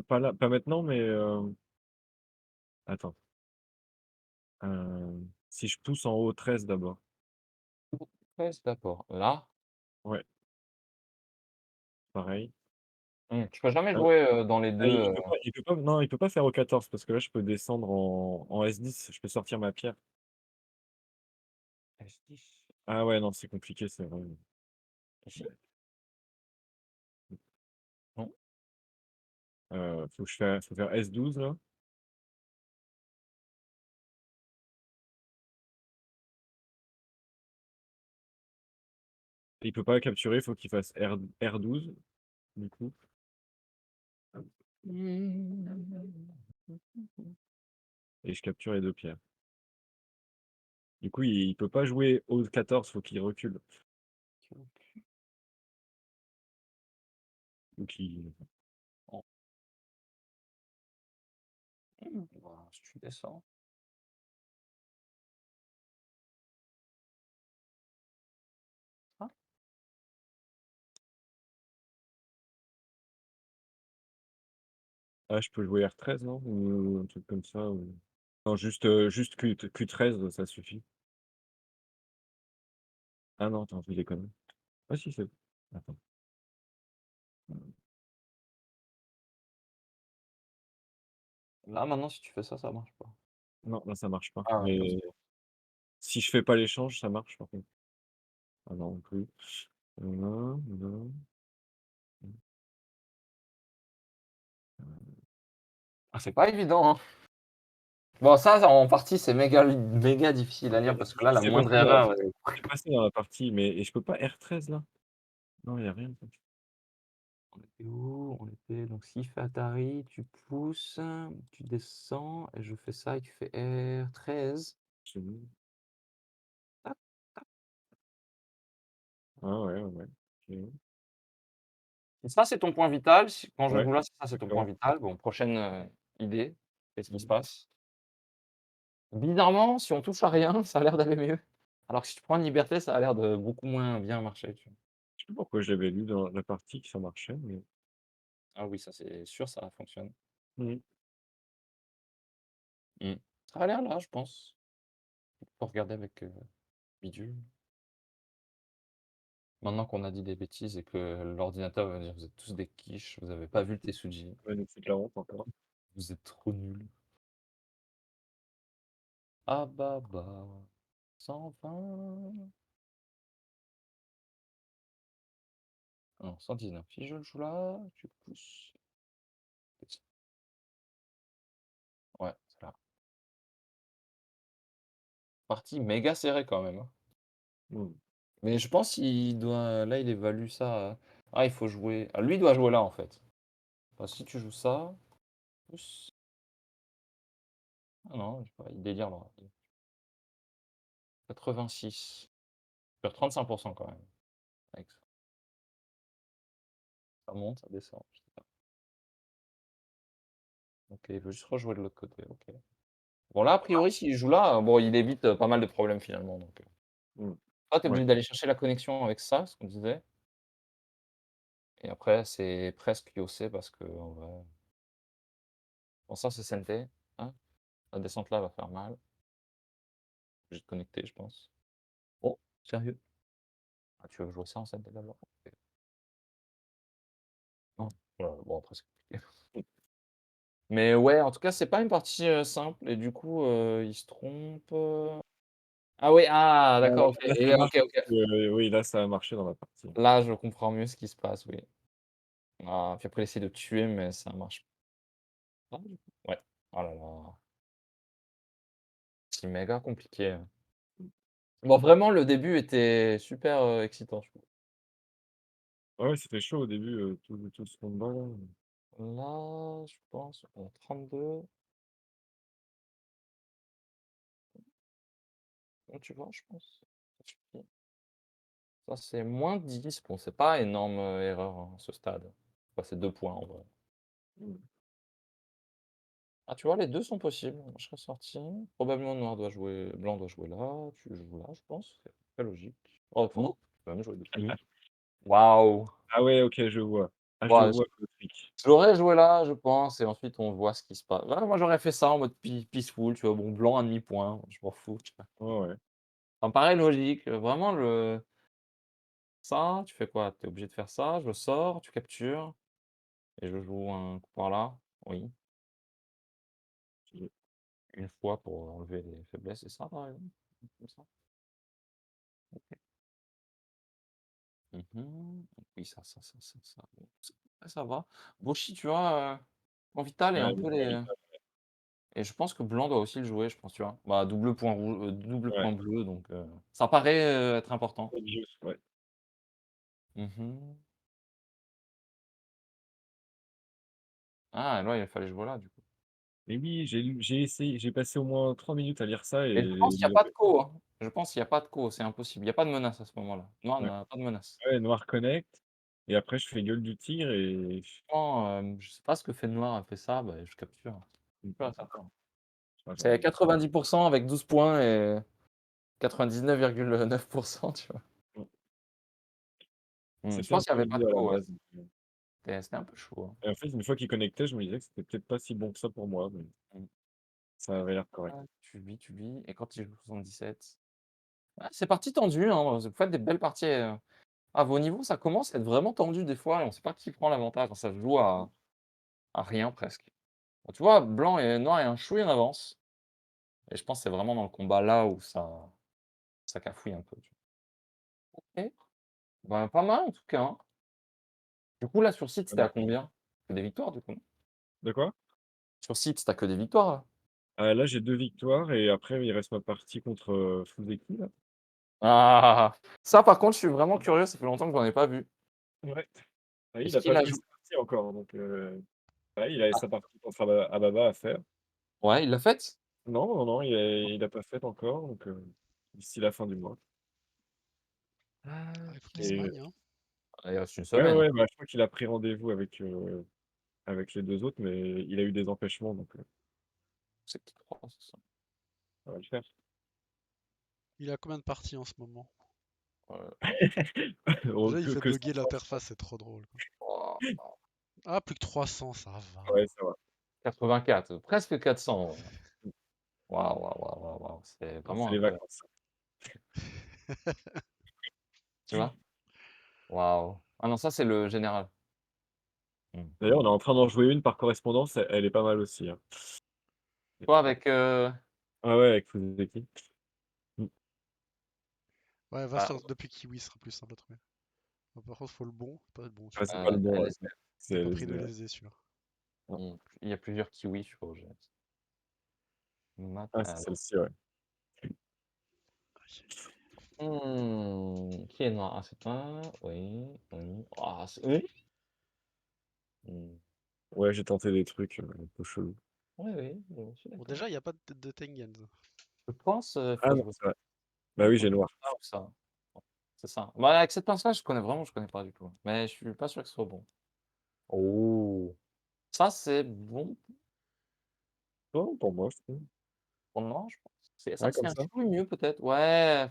Pas là, pas maintenant, mais attends, si je pousse en haut 13 d'abord. Ouais, c'est d'accord. Là, Ouais, pareil. tu peux jamais Heu, jouer, dans les 2. il peut pas non, il peut pas faire au 14 parce que là, je peux descendre en S10, je peux sortir ma pierre. S10. Ah ouais, non, c'est compliqué, c'est vrai. Ici? Non? Faut faire S12 là. Il peut pas capturer, faut qu'il fasse R12 du coup et je capture les 2 pierres. Du coup, il peut pas jouer au 14, faut qu'il recule. Donc il Oh, bah, si tu descends. Ah, je peux jouer R13 non? Ou un truc comme ça ou non juste Q13 ça suffit. Ah non, attends, je déconne. Ah si, c'est bon. Attends. là, maintenant, si tu fais ça, ça marche pas. Non, là ça marche pas. Ah ouais, comme ça. Mais si je fais pas l'échange, ça marche par contre. Ah non, non plus. Non, non, Ah, c'est pas évident, hein. Bon, ça, en partie, c'est méga difficile à lire parce que là, la c'est moindre passé dans la erreur, c'est passé dans la partie, mais et je peux pas R13 là? Non, il y a rien. on était où? On était donc s'il fait Atari, tu pousses, tu descends et je fais ça et tu fais R13. C'est nul. Tac, tac. Ah ouais, ouais, ouais. OK. Et ça, c'est ton point vital. Si quand je Ouais, joue là, ça, c'est ton point d'accord. vital. Bon, prochaine, idée. Qu'est-ce qui se passe? Bizarrement, si on touche à rien, ça a l'air d'aller mieux. Alors que si tu prends une liberté, ça a l'air de beaucoup moins bien marcher, tu vois? Je sais pas pourquoi j'avais lu dans la partie que ça marchait, mais Ah oui, ça, c'est sûr, ça fonctionne. mmh. Mmh. Ça a l'air là, je pense. Faut regarder avec, Bidule. Maintenant qu'on a dit des bêtises et que l'ordinateur va dire: «Vous êtes tous des quiches, vous avez pas vu le Tesuji, Ouais, nous foutre la honte encore. vous êtes trop nuls». Ah bah bah, 120. Non, 119. Si je le joue là, tu pousses. Ouais, c'est là. Partie méga serrée quand même, hein. Mmh. Mais je pense qu'il doit là, il évalue ça, il faut jouer lui, il doit jouer là, en fait. Enfin, si tu joues ça, plus non, je sais pas, il délire là. 86. Tu perds 35 quand même avec ça. Ça monte, ça descend, je sais pas. OK, il veut juste rejouer de l'autre côté, OK. Bon là, a priori, s'il joue là, bon, il évite, pas mal de problèmes finalement donc Mmh. toi, tu es Ouais. obligé d'aller chercher la connexion avec ça, ce qu'on disait et après c'est presque Yossé parce qu'en vrai bon ça c'est CNT, hein, la descente là va faire mal. Obligé de connecter, je pense. Oh, sérieux? Ah, tu veux jouer ça en CNT d'abord? OK. Non? Bon après c'est compliqué. Mais ouais, en tout cas, c'est pas une partie, simple et du coup, il se trompe, ah oui, ah Ah d'accord, OK là et ça marche OK, parce OK. que oui, là ça a marché dans la partie. Là, je comprends mieux ce qui se passe, oui. Ah, puis après il essaie de tuer mais ça marche pas du coup. Ouais. Oh là là, c'est méga compliqué, hein. Bon vraiment le début était super, excitant, je trouve. Ouais, ouais, c'était chaud au début, tout ce combat-là. Là, je pense, 32. Tu vois, je pense. Ça suffit. Ça, c'est -10. Bon, c'est pas énorme, erreur, hein, à ce stade. Bah, c'est 2 points en vrai. Mmh. Ah, tu vois, les 2 sont possibles. Moi, je serais sorti. Probablement blanc doit jouer là, tu joues là, je pense. C'est très logique. Oh, tu peux même jouer 2 trucs. Waouh! Ah ouais, OK, je vois. Ah, je Ouais, vois le trick. j'aurais joué là, je pense et ensuite on voit ce qui se passe. Ouais, moi, j'aurais fait ça en mode peaceful, tu vois? Bon, blanc un demi-point, je m'en fous, tu vois? Ouais, ouais. Ça me paraît logique, vraiment ça, tu fais quoi? Tu es obligé de faire ça, je sors, tu captures et je joue un coup par là. Oui, OK. une fois pour enlever les faiblesses, c'est ça par exemple? Comme ça? OK. Mmh. Oui, ça. Bon, ça va. Boshi, tu vois, en vital et Ouais, un peu les et je pense que blanc doit aussi le jouer, je pense, tu vois? Bah, double ouais. point bleu donc ça paraît, être important. Obvious, ouais. Mmh. Ah, là, il fallait jouer là, du coup. Mais oui, j'ai essayé, j'ai passé au moins 3 minutes à lire ça et Et je pense qu'il y a pas de co, hein. Je pense qu'il y a pas de co, c'est impossible. Il y a pas de menace à ce moment-là. Noir ouais, n'a pas de menace. ouais, noir connect et après je fais gueule du tigre et Franchement, je sais pas ce que fait Noir, elle fait ça, bah, je capture. mmh, Plus rien à faire. ouais, C'est j'arrive. 90 avec 12 points et 99,9 tu vois? Mmh. Je C'était un pense qu'il y peu avait pas l'idée de à la co, ouais. base, C'était un peu chaud, hein. et en fait, une fois qu'il connectait, je me disais que c'était peut-être pas si bon que ça pour moi, mais Mmh. ça avait l'air correct. Ah, tu vis et quand il joue 77. Ouais, c'est parti tendu, hein, vous faites des belles parties, à vos niveaux, ça commence à être vraiment tendu des fois et on sait pas qui prend l'avantage, ça se joue à rien presque. Bah, tu vois, blanc et noir est un chouïa en avance et je pense que c'est vraiment dans le combat là où ça cafouille un peu, tu vois? OK, bah, pas mal en tout cas, hein. Du coup là sur site, Ah c'était bah à combien? Que des victoires du coup? de quoi? Sur site, tu as que des victoires là? Là, j'ai 2 victoires et après il reste ma partie contre, Fuzeki là. Ah! Ça par contre, je suis vraiment curieux, ça fait longtemps que j'en ai pas vu. Ouais. Ah oui, il Est-ce a qu'il pas a joué joué? sa partie encore donc ouais, il a Ah, sa partie contre Ababa à faire. ouais, il l'a faite? Non, non, non, il a pas fait encore donc d'ici la fin du mois Ah, il faut qu'il se et magne, hein. Ah, il reste une ouais, semaine, hein. ouais, bah, je crois qu'il a pris rendez-vous avec les 2 autres mais il a eu des empêchements donc C'est qui 3, c'est ça? ça va le faire. Il a combien de parties en ce moment? Ouais. Oh Déjà, il fait que bugger 500 je l'interface, c'est trop drôle, quoi. Oh, Ah, plus que 300, ça crois. va. Ouais, ça va. 84, presque 400. Waouh, waouh, waouh, waouh, waouh, c'est Non, c'est vraiment les incroyable. vacances. Tu vois? Waouh. Ah non, ça c'est le général. Mmh D'ailleurs, mh. on est en train d'en jouer une par correspondance, elle est pas mal aussi, hein. Toi avec, Ouais, ouais, avec Fuzeki. Mmh. Ouais, va ah, sur depuis Kiwi, ce sera plus simple à trouver. Bon, par contre, faut le bon, pas le bon Ah, celui-là. c'est pas le bon, ouais, LSD. Il est c'est pas pris de LSD, LSD celui-là. ouais. Il y a plusieurs kiwis, je crois, Ah, c'est alors, celle-ci, ouais. Aïe, aïe, aïe. Qui est noir? Ah, c'est pas oui, oui. Ah, c'est oui? Mmh. Ouais, j'ai tenté des trucs, un peu chelous. Oui, oui, je suis Bon, d'accord. déjà, il n'y a pas de Tengen. Je pense, Ah faut non, jouer c'est vrai. Bah ouais, oui, faut j'ai jouer noir. ça ou ça. C'est ça. Bah, avec cette pince-là, je connais pas du tout. Mais je suis pas sûr que ce soit bon. Oh! Ça, c'est bon Non, pour moi, je trouve. pour le noir, je pense. Ouais, C'est comme un ça? chouïa mieux peut-être. Ouais,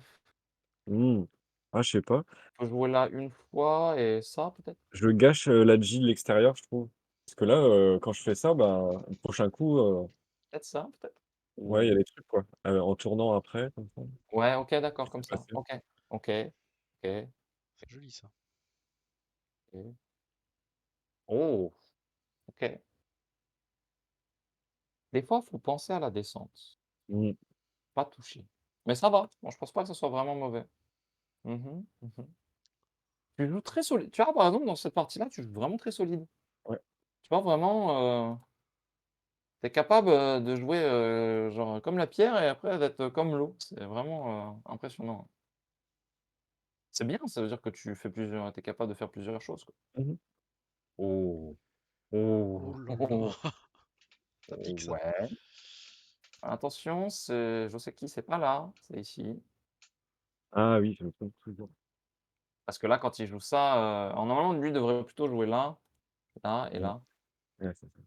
Mmh. Ah, je sais pas. faut jouer là une fois et ça peut-être? Je gâche, la G de l'extérieur, je trouve. Parce que là, quand je fais ça, bah, le prochain coup, Peut-être ça, peut-être? ouais, il y Ou a des trucs, quoi. En tournant après, comme ça, ouais, OK, d'accord, je comme peux ça. passer. OK. OK. OK. C'est joli ça. OK. Oh! OK. Des fois, faut penser à la descente, Mmh. pas toucher. Mais ça va, bon, je pense pas que ce soit vraiment mauvais. Mmh mh. Mmh. Tu joues très solide. Tu vois, par exemple, dans cette partie-là, tu joues vraiment très solide. Ouais. Tu vois, vraiment, tu es capable, de jouer, genre, comme la pierre et après d'être comme l'eau. C'est vraiment, impressionnant. C'est bien, ça veut dire que tu fais plusieurs tu es capable de faire plusieurs choses, quoi. Mmh mh. Oh! Oh Oh! là là, ça pique ça. Ouais. Attention, c'est je sais qui, c'est pas là, c'est ici. Ah oui, je me trompe toujours. Parce que là, quand il joue ça, alors normalement, lui devrait plutôt jouer là et Ouais, là. ouais, c'est ça.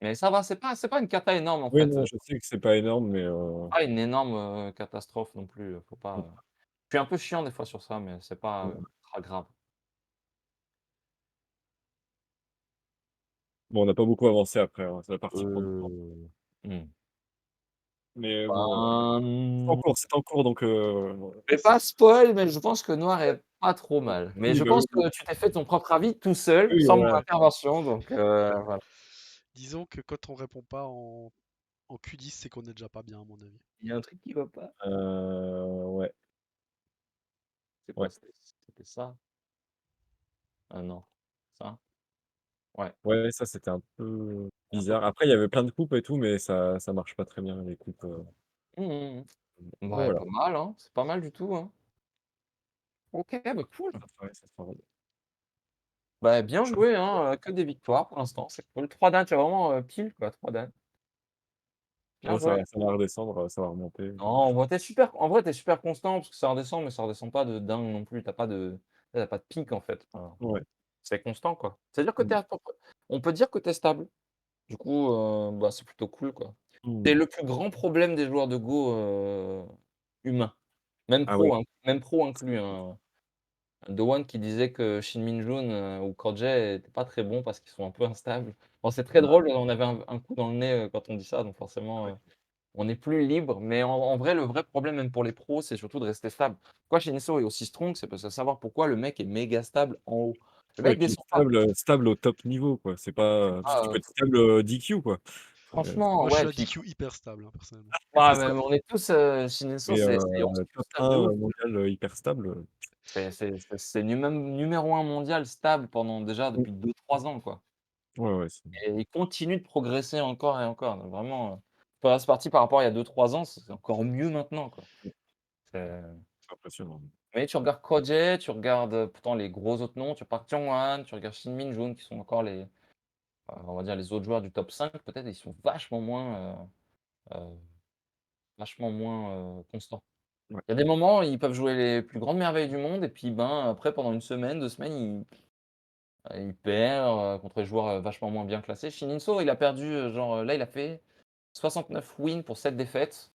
Mais ça va, c'est pas une cata énorme, en Oui, fait, non, je sais que c'est pas énorme, mais pas une énorme, catastrophe non plus, faut mmh, pas, je suis un peu chiant des fois sur ça, mais c'est pas, mmh. ultra grave. Bon, on n'a pas beaucoup avancé après, hein, c'est la partie prendre. Mmh. Mais bon, Ben, c'est en cours donc je vais pas spoil, mais je pense que noir est pas trop mal. Mais oui, je bah, pense oui, oui. que tu t'es fait ton propre avis tout seul, Oui, sans mon voilà. intervention, donc voilà. Disons que quand on répond pas en Q10, c'est qu'on est déjà pas bien, à mon avis. Il y a un truc qui va pas. Ouais, C'est ouais, quoi? C'était ça? Ah non, ça? Ouais. ouais, ça, c'était un peu Un peu bizarre. Après, il y avait plein de coupes et tout, mais ça marche pas très bien les coupes, mmh mh, mmh. Ouais, voilà. pas mal, hein, c'est pas mal du tout, hein. OK, bah cool. Ça travaille, ça travaille. Bah, bien joué, hein, que des victoires pour l'instant, c'est cool. 3 dates, tu as vraiment, pile quoi, 3 dates. Bien Bon, joué. ça va redescendre, ça va remonter. Non, bah, en vrai, tu es super constant parce que ça redescend, mais ça redescend pas de dingue non plus. Tu as pas de pic en fait. Enfin, Ouais. c'est constant quoi. C'est-à-dire que tu Mmh. es à peu près on peut dire que tu es stable. Du coup, bah, c'est plutôt cool quoi. C'est Mmh. le plus grand problème des joueurs de Go, humains, Ah ouais? même pro inclus, hein. Dowan qui disait que Shin Min-jun, ou Corjay étaient pas très bons parce qu'ils sont un peu instables. Bon, c'est très Ah drôle, on avait un coup dans le nez, quand on dit ça, donc forcément, ouais. on est plus libre, mais en vrai, le vrai problème, même pour les pros, c'est surtout de rester stable. Pourquoi Shiniso est aussi strong? C'est parce que savoir pourquoi le mec est méga stable en haut. Le Ouais et mec puis descend pas. stable au top niveau, quoi. C'est pas parce que tu Ah, peux être stable, DQ, quoi. franchement, Moi, je suis ouais, un puis DQ hyper stable, hein, personnellement. c'est ouais, ça. mais on est tous, Shiniso, Mais c'est on se tue top stable de 1, ouf. mondial, hyper stable, C'est numéro un mondial stable pendant déjà mmh. depuis 2 3 ans, quoi. Ouais, ouais, c'est Et il continue de progresser encore et encore, donc vraiment, c'est parti par rapport à il y a 2 3 ans, c'est encore mieux maintenant, quoi. C'est impressionnant. mais tu regardes Kojey, tu regardes, pourtant les gros autres noms, tu Park Jeong-hwan, tu regardes Shin Min-jun qui sont encore les, on va dire les autres joueurs du top 5 peut-être, ils sont vachement moins, constants. Ouais. Il y a des moments, ils peuvent jouer les plus grandes merveilles du monde et puis, ben, après pendant une semaine, 2 semaines, ils perdent, contre des joueurs, vachement moins bien classés. Shin In-soo, il a perdu, genre, là, il a fait 69 wins pour 7 défaites.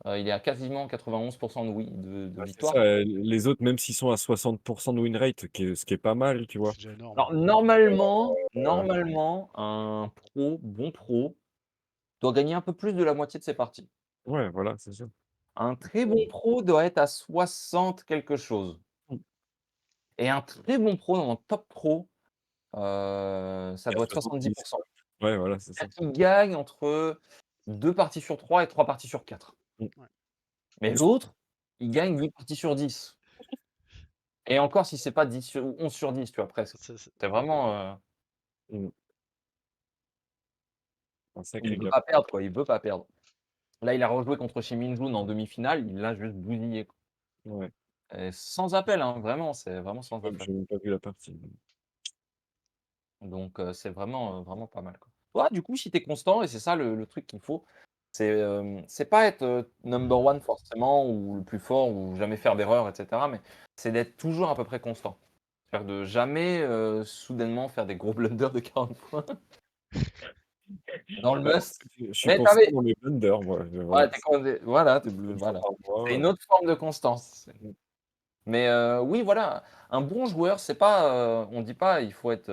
Il est à quasiment 91 de Bah, c'est victoires. ça, les autres, même s'ils sont à 60 de win rate, ce qui est pas mal, tu vois? C'est déjà énorme. Alors Heu, normalement, un bon pro, doit gagner un peu plus de la moitié de ses parties. ouais, voilà, c'est ça. Un très bon pro doit être à 60 quelque chose Mmh. et un très bon pro dans un top pro, ça Il y a doit être 70 70. quoi. Ouais, voilà, c'est ça. C'est-à-dire qu'il gagne entre 2 parties sur 3 et 3 parties sur 4. Mmh. Ouais. Mais l'autre, il gagne 8 parties sur 10 et encore si c'est pas 10 sur 11 sur 10, tu vois? Presque. C'est C'est vraiment, Mmh. Un il sacré veut gap. pas perdre, quoi, il veut pas perdre. Là, il a rejoué contre Min-jun en demi-finale, il l'a juste bousillé, quoi. Ouais. et sans appel, hein, vraiment, c'est vraiment sans appel. J'ai même pas vu la partie. Donc c'est vraiment pas mal, quoi. Toi, du coup, si tu es constant et c'est ça le truc qu'il faut, c'est pas être, number one forcément ou le plus fort ou jamais faire d'erreur et cetera, mais c'est d'être toujours à peu près constant. C'est-à-dire de jamais, soudainement faire des gros blunders de 40 points dans le Bah, must. je suis Mais tu constant avais dans mes blunders moi, ouais, voilà, tu es c'est con voilà, tu es une fois voilà. par C'est mois, une autre forme de constance. mmh, Mais oui, voilà, un bon joueur, c'est pas, on dit pas il faut être,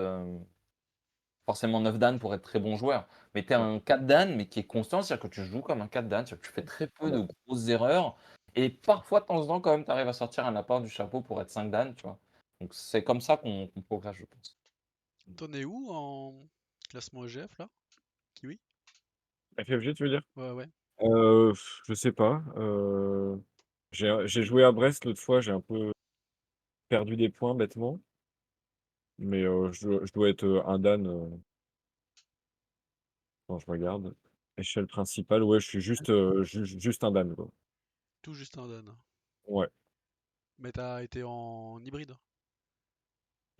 forcément 9 dan pour être très bon joueur. Mais tu es ouais, un 4 dan, mais qui est constant, c'est-à-dire que tu joues comme un 4 dan, c'est-à-dire que tu fais très peu voilà. de grosses erreurs et parfois, de temps en temps, quand même, tu arrives à sortir un lapin du chapeau pour être 5 dan, tu vois? Donc c'est comme ça qu'on progresse, je pense. T'en es où en classement EGF là? Kiwi? FFG tu veux dire? Ouais, ouais. Je sais pas, j'ai joué à Brest l'autre fois, j'ai un peu perdu des points bêtement, mais je dois être, un dan, attends je regarde. Échelle principale, ouais, je suis juste, juste un dan, quoi. Tout juste un Dan. Ouais, Mais t'as été en hybride?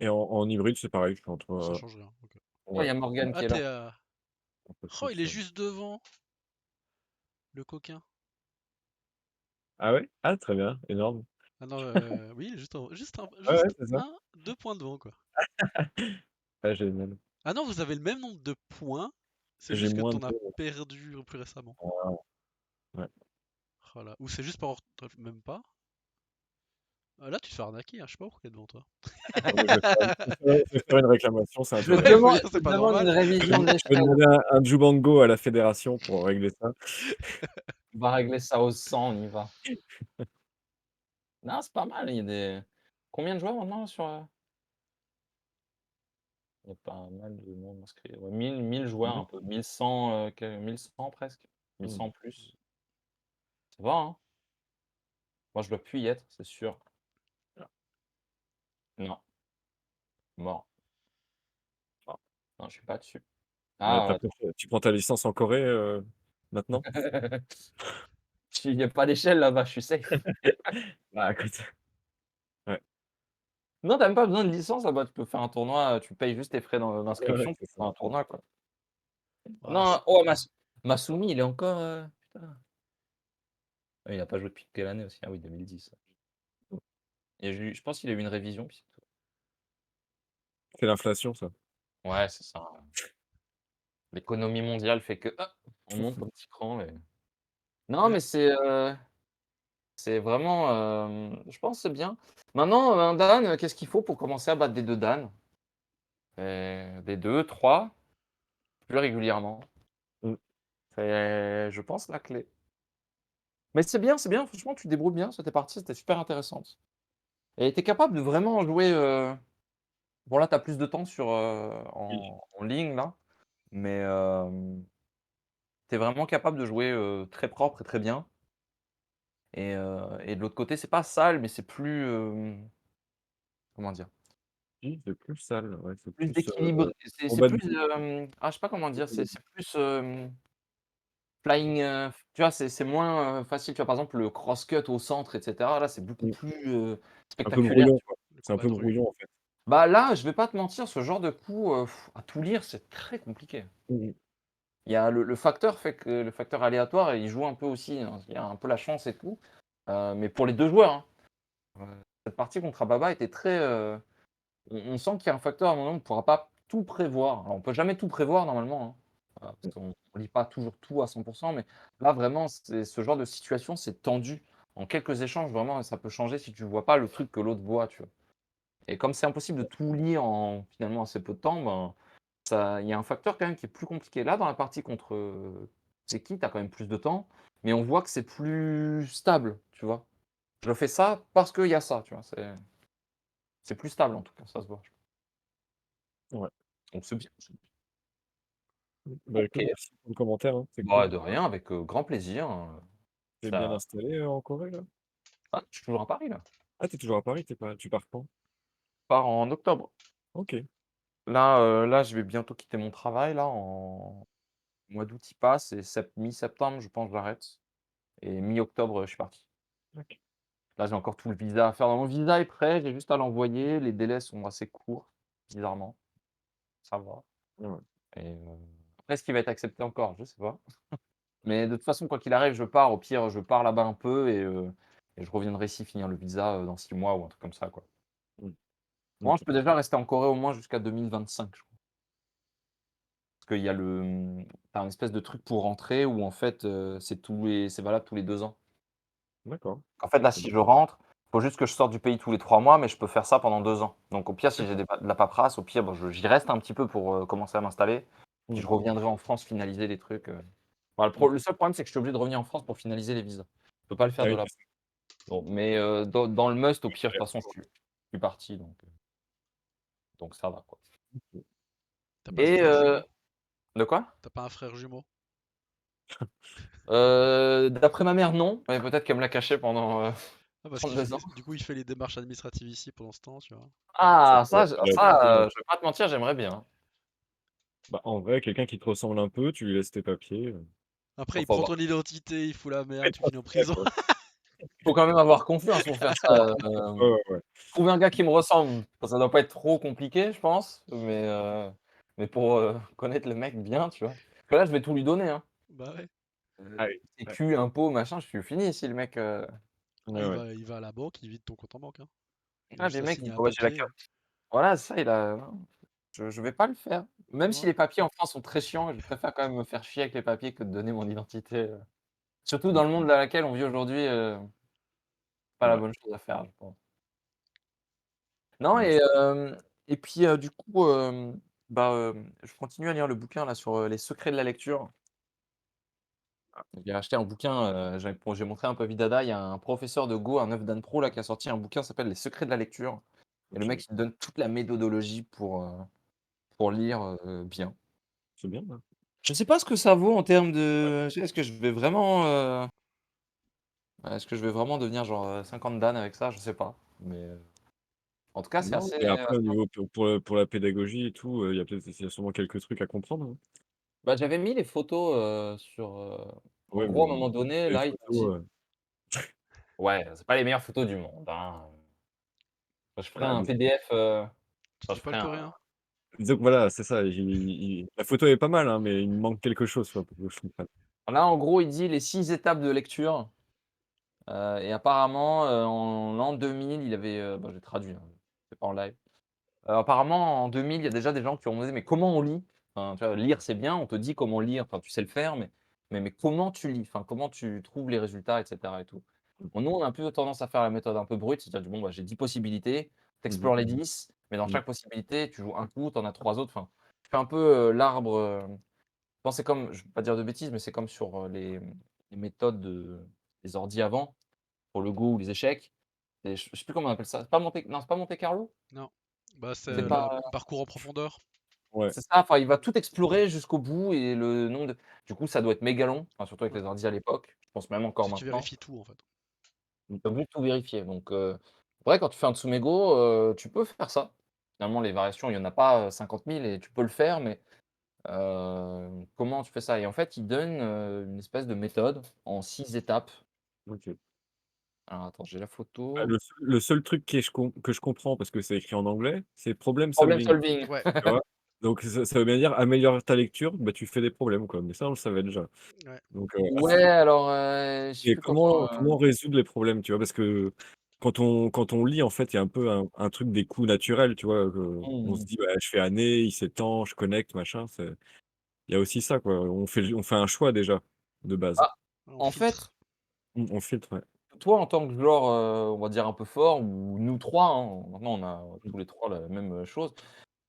et en hybride, c'est pareil, je suis entre, Ça change rien. Ok. Oh, il ouais, y a Morgane Ah, qui est là. t'es à... un peu Oh, il est plus, juste devant, le coquin. ah ouais? Ah très bien, énorme. Ah non, oui, il est Ouais, ouais, juste c'est ça. 2 points devant, quoi. Ah génial. Ah non, vous avez le même nombre de points, c'est J'ai juste que moins t'en de as perdu plus récemment. ah ouais. Oh là. Ou c'est juste par ordre, même pas. Ah, là, tu te fais arnaquer, hein, je sais pas pourquoi il est devant toi. Attendez, je vais faire une réclamation, c'est Je intéressant. Oui, c'est je pas demande une normal. révision de Je vais l'échelle. demander un jubango à la fédération pour régler ça. On va régler ça au 100, on y va. Non, c'est pas mal, il y a des combien de joueurs maintenant sur, il y a pas mal de monde inscrit. Ouais, 1000 joueurs Ouais. un peu, 1100, 1100 presque, Mmh. 1100 plus. Ça va, hein? Moi, je dois plus y être, c'est sûr. Non, mort. Ah, non, je suis pas dessus. Ouais, Ah, attends. tu prends ta licence en Corée, maintenant? Il y a pas d'échelle là-bas, je suis safe. Bah, écoute, ouais, Non, tu as même pas besoin de licence là-bas, tu peux faire un tournoi, tu payes juste tes frais ouais, ouais, d'inscription c'est pour ça. faire un tournoi, quoi. Ah, Non, oh Masumi, il est encore, putain. Ah, il a pas joué depuis quelle année aussi? Ah oui, 2010. Et je pense qu'il a eu une révision, puis c'est tout. C'est l'inflation ça. Ouais, c'est ça, l'économie mondiale fait que, hop, on monte un petit cran, mais non, ouais. mais c'est vraiment, je pense que c'est bien. Maintenant, un Dan, qu'est-ce qu'il faut pour commencer à battre des 2 Dan? Des 2, 3, plus régulièrement. Mmh. C'est, je pense, la clé. Mais c'est bien, franchement, tu te débrouilles bien sur tes parties, c'était super intéressante. Et tu es capable de vraiment jouer, bon là, tu as plus de temps sur, Oui. en ligne là, mais tu es vraiment capable de jouer, très propre et très bien et de l'autre côté, c'est pas sale, mais c'est plus, comment dire? Oui, c'est plus sale, ouais, c'est Plus plus, d'équilibre, c'est combat plus, de groupe. je sais pas comment dire, c'est plus, flying, tu vois? C'est moins, facile, tu vois? Par exemple, le cross cut au centre et cetera, là, c'est beaucoup Mmh. plus, Un peu spectaculaire, brouillon, tu vois? quoi. Le C'est un combat peu de rue. brouillon, en fait. Bah, là, je vais pas te mentir, ce genre de coup, à tout lire, c'est très compliqué. Mmh mh. Il y a le facteur fait que le facteur aléatoire, il joue un peu aussi, hein. Il y a un peu la chance et tout, mais pour les 2 joueurs, hein. Cette partie contre Ababa était très, on sent qu'il y a un facteur à un moment, on ne pourra pas tout prévoir. Alors on peut jamais tout prévoir normalement, hein, parce Mmh. qu'on lit pas toujours tout à 100, mais là vraiment, c'est ce genre de situation, c'est tendu. En quelques échanges, vraiment, ça peut changer si tu vois pas le truc que l'autre voit, tu vois? Et comme c'est impossible de tout lire en finalement assez peu de temps, ben, ça il y a un facteur quand même qui est plus compliqué. Là, dans la partie contre, Zeki, tu as quand même plus de temps, mais on voit que c'est plus stable, tu vois? Je fais ça parce qu'il y a ça, tu vois? C'est plus stable en tout cas, ça se voit. Ouais. Donc c'est bien, c'est bien. Bah, écoute, OK. merci pour le commentaire, hein, c'est Bah, cool. de rien, avec, grand plaisir, Tu es bien ça installé, en Corée, là? ah, je suis toujours à Paris là. Ah, tu es toujours à Paris, tu pars quand? Je pars en octobre. OK. Là, je vais bientôt quitter mon travail là, en mois d'août il passe et mi-septembre, je pense, j'arrête et mi-octobre, je suis parti. OK. Là, j'ai encore tout le visa à faire. Mon visa est prêt, j'ai juste à l'envoyer. Les délais sont assez courts, bizarrement. Ça va. Ouais. Et après, est-ce qu'il va être accepté encore? Je sais pas. Mais de toute façon, quoi qu'il arrive, je pars. Au pire, je pars là-bas un peu et je reviendrai ici finir le visa, dans 6 mois ou un truc comme ça, quoi. Mmh. Moi, OK. je peux déjà rester en Corée au moins jusqu'à 2025, je crois. Parce qu'il y a tu as un espèce de truc pour rentrer où en fait, c'est valable tous les 2 ans. D'accord. En fait, là, C'est si bien. je rentre, faut juste que je sorte du pays tous les 3 mois, mais je peux faire ça pendant 2 ans. Donc au pire, si j'ai D'accord. de la paperasse, au pire, bon, j'y reste un petit peu pour, commencer à m'installer. Puis Mmh. je reviendrai en France finaliser les trucs. Bah, OK. le seul problème, c'est que je suis obligé de revenir en France pour finaliser les visas. Je peux pas le Ah faire de oui, là. c'est ça. Bon, mais dans le must, au pire, de toute façon, Intéressant. je suis parti, donc ça va, quoi. OK. T'as pas de Et frère jumeau? de quoi? T'as pas un frère jumeau? D'après ma mère, non, mais peut-être qu'elle me l'a caché pendant, Ah, parce 32 ans. du coup, il fait les démarches administratives ici pendant ce temps, tu vois. Ça Ah, pourrait ça pourrait être je vais pas te mentir, j'aimerais bien. bah, en vrai, quelqu'un qui te ressemble un peu, tu lui laisses tes papiers, Après, Bon, il faut prend avoir ton identité, il fout la ouais, merde, tu toi, finis en c'est ça, prison. quoi. faut quand même avoir confiance pour faire ça, Ouais, ouais, ouais. trouver un gars qui me ressemble, ça doit pas être trop compliqué, je pense, mais pour, connaître le mec bien, tu vois? Parce que là, je vais tout lui donner, hein. Bah ouais. Ah oui. Ouais. Sécu, impôts, machin, je suis fini si le mec, Ah, Ouais, ouais. il va à la banque, il vide ton compte en banque, hein. Il a ah juste des à mecs, signer ils un ouais, j'ai la papier. carte. Voilà, c'est ça, il a non, je vais pas le faire. Même si Ouais. les papiers en France sont très chiants, je préfère quand même me faire chier avec les papiers que de donner mon identité, surtout Mmh. dans le monde dans lequel on vit aujourd'hui, pas la Ouais. bonne chose à faire, je pense. Non Ouais, c'est et puis, du coup, je continue à lire le bouquin là sur, les secrets de la lecture. J'ai acheté un bouquin, j'ai montré un peu à Vidada, il y a un professeur de Go, un 9 dan pro là, qui a sorti un bouquin qui s'appelle «Les secrets de la lecture» et le OK. mec, il te donne toute la méthodologie pour lire, bien. C'est bien, ouais. Je sais pas ce que ça vaut en termes de est-ce que je vais vraiment, est-ce que je vais vraiment devenir genre, 50 Dan avec ça? Je sais pas, mais en tout cas, c'est Non, assez mais après au niveau pour la pédagogie et tout, il y a sûrement quelques trucs à comprendre, hein. bah, j'avais mis les photos, en Ouais, gros, à mais un moment donné, les là, il te dit photos, ouais, c'est pas les meilleures photos du monde, hein, je ferai ah un mais PDF, Tu je dis pas ferai le un coréen? donc voilà, c'est ça, la photo est pas mal, hein, mais il me manque quelque chose, quoi, pour que je comprenne. là, en gros, il dit les 6 étapes de lecture, et apparemment, en l'an 2000, il avait, bah, j'ai traduit, hein, c'est pas en live. Apparemment, en 2000, il y a déjà des gens qui ont demandé: «Mais comment on lit?» Enfin, tu vois, lire, c'est bien, on te dit comment lire, enfin, tu sais le faire, mais comment tu lis? Enfin, comment tu trouves les résultats et cetera et tout. Mmh. Bon, nous, on a un peu tendance à faire la méthode un peu brute, c'est-à-dire, bon, bah, j'ai 10 possibilités, tu Mmh mh. explores les 10, mais dans Mmh. chaque possibilité, tu joues un coup, tu en as 3 autres, enfin, tu fais un peu, l'arbre, je pense c'est comme je vais pas dire de bêtises, mais c'est comme sur, les méthodes des ordis avant, pour le Go ou les échecs et je sais plus comment on appelle ça. C'est pas Monte Carlo? Non. Bah, C'est c'est la pas parcours en profondeur. Ouais. c'est ça, enfin, il va tout explorer jusqu'au bout et le nombre de du coup, ça doit être méga long, enfin, surtout avec Ouais. les ordi à l'époque, je pense même encore Si tu maintenant. vérifies tout, en fait. Mmh. Tu es obligé de tout vérifier donc ouais, quand tu fais un Tsumego, tu peux faire ça. Finalement, les variations, il y en a pas, 50 000 et tu peux le faire, mais comment tu fais ça? Et en fait, il donne, une espèce de méthode en 6 étapes. OK. Alors attends, j'ai la Bah, photo. le seul truc que je comprends parce que c'est écrit en anglais, c'est problem Problem solving, solving. Ouais, tu vois? Donc ça veut bien dire améliore ta lecture, bah, tu fais des problèmes, quoi, mais ça, on le savait déjà. ouais. Donc Ouais, alors, je sais et plus comment, comment résoudre les problèmes, tu vois? Parce que quand on lit, en fait, il y a un peu un truc des coups naturels, tu vois? On se mmh. dit: «Bah, je fais année, il s'étend, je connecte, machin», il y a aussi ça, quoi. On fait un choix déjà, de base. Ah, On en filtre. fait, On filtre, ouais. toi, en tant que joueur, on va dire un peu fort ou nous 3, hein, maintenant on a Mmh. tous les 3 la même, chose.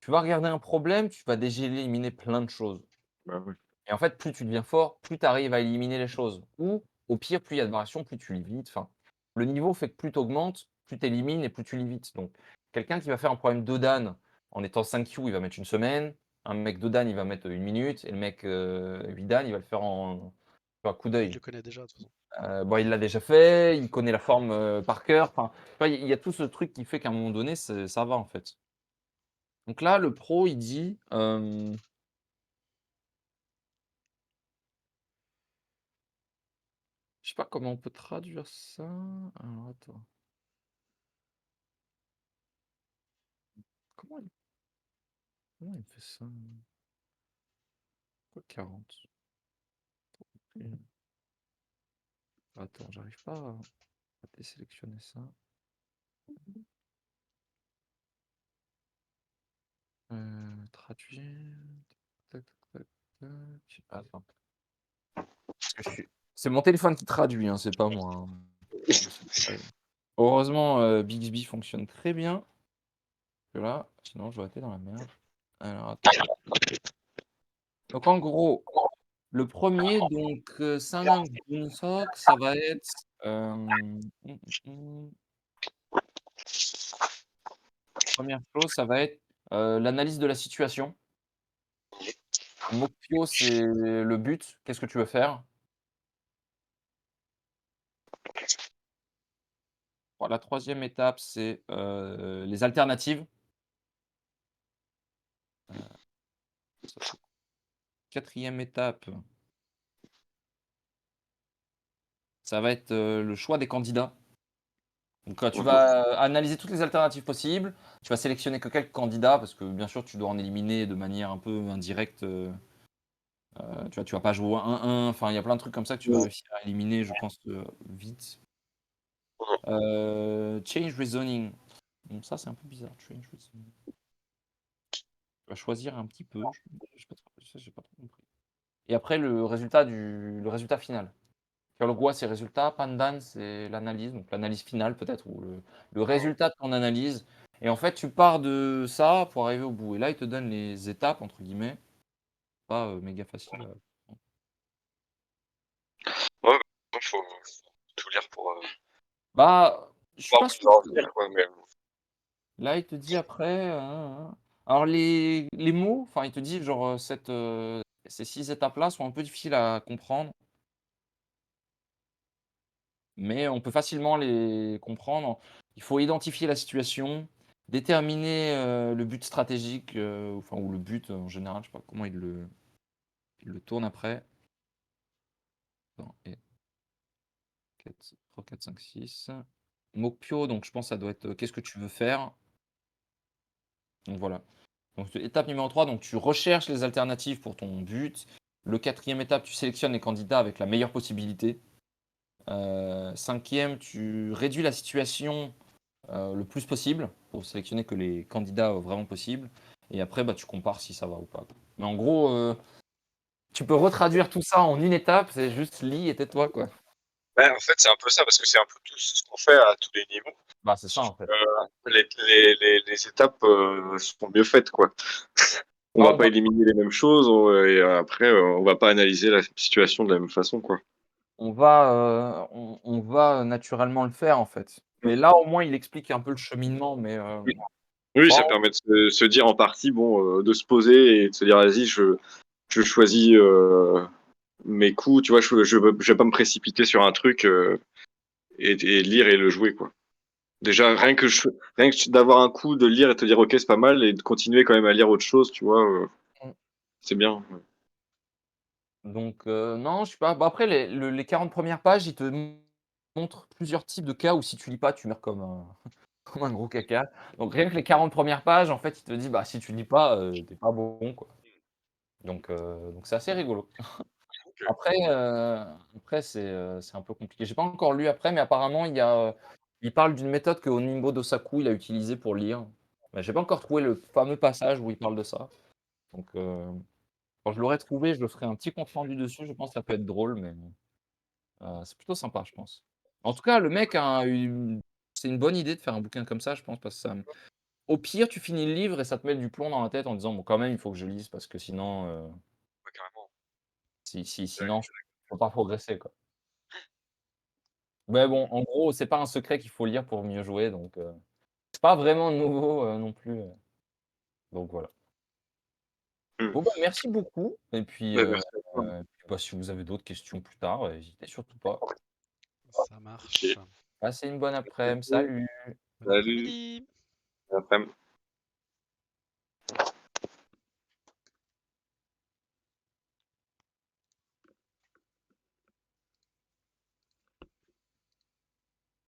Tu vas regarder un problème, tu vas déjà éliminer plein de choses Bah, ouais. et en fait, plus tu deviens fort, plus tu arrives à éliminer les choses ou au pire, plus il y a de variations, plus tu lis vite, enfin, le niveau fait que plus tu augmentes, plus tu élimines et plus tu lis vite donc quelqu'un qui va faire un problème 2 dan en étant 5 Q, il va mettre 1 semaine, un mec 2 dan, il va mettre, 1 minute et le mec, 8 dan, il va le faire en un coup Il d'œil. le connaît déjà, de toute façon. Bon, il l'a déjà fait, il connaît la forme, par cœur, enfin, tu vois, il y a tout ce truc qui fait qu'à un moment donné, ça va, en fait. Donc là, le pro, il dit, je sais pas comment on peut traduire ça? Alors attends. Comment il fait ça? Pourquoi 40? Attends, j'arrive pas à désélectionner ça. Traduire. Tac, tac, tac, tac. Attends. Parce que c'est mon téléphone qui traduit, hein, c'est pas moi, hein. Heureusement, Bixby fonctionne très bien. Que là, sinon j'aurais été dans la merde. Alors attends. Donc en gros, le premier, donc Sanang Bunseok, ça va être. Mmh. Première chose, ça va être l'analyse de la situation. Mokpyo, c'est le but. Qu'est-ce que tu veux faire? Bon, la troisième étape, c'est les alternatives. Ça, c'est quatrième étape, ça va être le choix des candidats. Donc, tu vas analyser toutes les alternatives possibles. Tu vas sélectionner que quelques candidats parce que bien sûr, tu dois en éliminer de manière un peu indirecte. Tu vas pas jouer au 1-1. Enfin, il y a plein de trucs comme ça que tu vas réussir à éliminer, je pense, vite. Change reasoning. Donc ça, c'est un peu bizarre. Change reasoning. Tu vas choisir un petit peu. J'ai pas trop, ça, j'ai pas trop compris. Et après, le résultat final. Kurogwa, c'est résultat. Pandan, c'est l'analyse. Donc l'analyse finale, peut-être, ou le résultat de ton analyse. Et en fait, tu pars de ça pour arriver au bout. Et là, il te donne les étapes, entre guillemets. Pas méga facile. Ouais, bah, faut tout lire pour Bah, je suis pouvoir pas sûr. vous en dire, quoi. Mais Là, il te dit après. Alors, les mots, enfin, il te dit, genre, ces 6 étapes-là sont un peu difficiles à comprendre, mais on peut facilement les comprendre. Il faut identifier la situation, déterminer le but stratégique, enfin, ou le but en général, je sais pas comment il le tourne après. Attends, et 4, 3, 4, 5, 6. Mokpyo, donc je pense que ça doit être qu'est-ce que tu veux faire? Donc voilà. Donc, étape numéro 3, donc tu recherches les alternatives pour ton but. Le quatrième étape, tu sélectionnes les candidats avec la meilleure possibilité. Cinquième, tu réduis la situation le plus possible pour sélectionner que les candidats vraiment possibles. Et après, bah, tu compares si ça va ou pas. Mais en gros, tu peux retraduire tout ça en une étape, c'est juste lis et tais-toi, quoi. en fait, c'est un peu ça, parce que c'est un peu tout ce qu'on fait à tous les niveaux. Bah, c'est ça, Sauf en fait. que les étapes sont mieux faites, quoi. On Ah, va pas éliminer les mêmes choses, et après, on va pas analyser la situation de la même façon, quoi. on va naturellement le faire, en fait. Mais là, au moins, il explique un peu le cheminement, mais Oui. Oui, ça bon, permet de se dire en partie, bon, de se poser et de se dire, vas-y, je choisis mes coups, tu vois, je vais pas me précipiter sur un truc et lire et le jouer, quoi. Déjà, rien que d'avoir un coup, de lire et te dire, ok, c'est pas mal, et de continuer quand même à lire autre chose, tu vois, mm. c'est bien. Donc, non, je sais pas. Bah, après, les 40 premières pages, ils te montrent plusieurs types de cas où si tu lis pas, tu meurs comme un, comme un gros caca. Donc, rien que les 40 premières pages, en fait, il te dit, bah, si tu lis pas, tu pas bon, quoi. Donc c'est assez rigolo. Ok. Après, c'est un peu compliqué. J'ai pas encore lu après, mais apparemment, il parle d'une méthode que Onimbo Dosaku, il a utilisée pour lire. Mais j'ai pas encore trouvé le fameux passage où il parle de ça. Donc, quand je l'aurai trouvé, je le ferai un petit compte rendu dessus. Je pense que ça peut être drôle, mais c'est plutôt sympa, je pense. En tout cas, le mec a eu c'est une bonne idée de faire un bouquin comme ça, je pense, parce que au pire, tu finis le livre et ça te met du plomb dans la tête en disant: «Bon, quand même, il faut que je lise parce que sinon, Ouais, carrément. sinon je peux pas progresser, quoi». Mais bon, en gros, c'est pas un secret qu'il faut lire pour mieux jouer, donc c'est pas vraiment nouveau, non plus, donc voilà. Hmm. Bon, bah, merci beaucoup et puis, Bah, merci à toi. bah, si vous avez d'autres questions plus tard, hésitez surtout pas. Ça marche. Ok. Passez une bonne Merci. après-midi. Salut. Bon Salut. après-midi. Bon après-midi.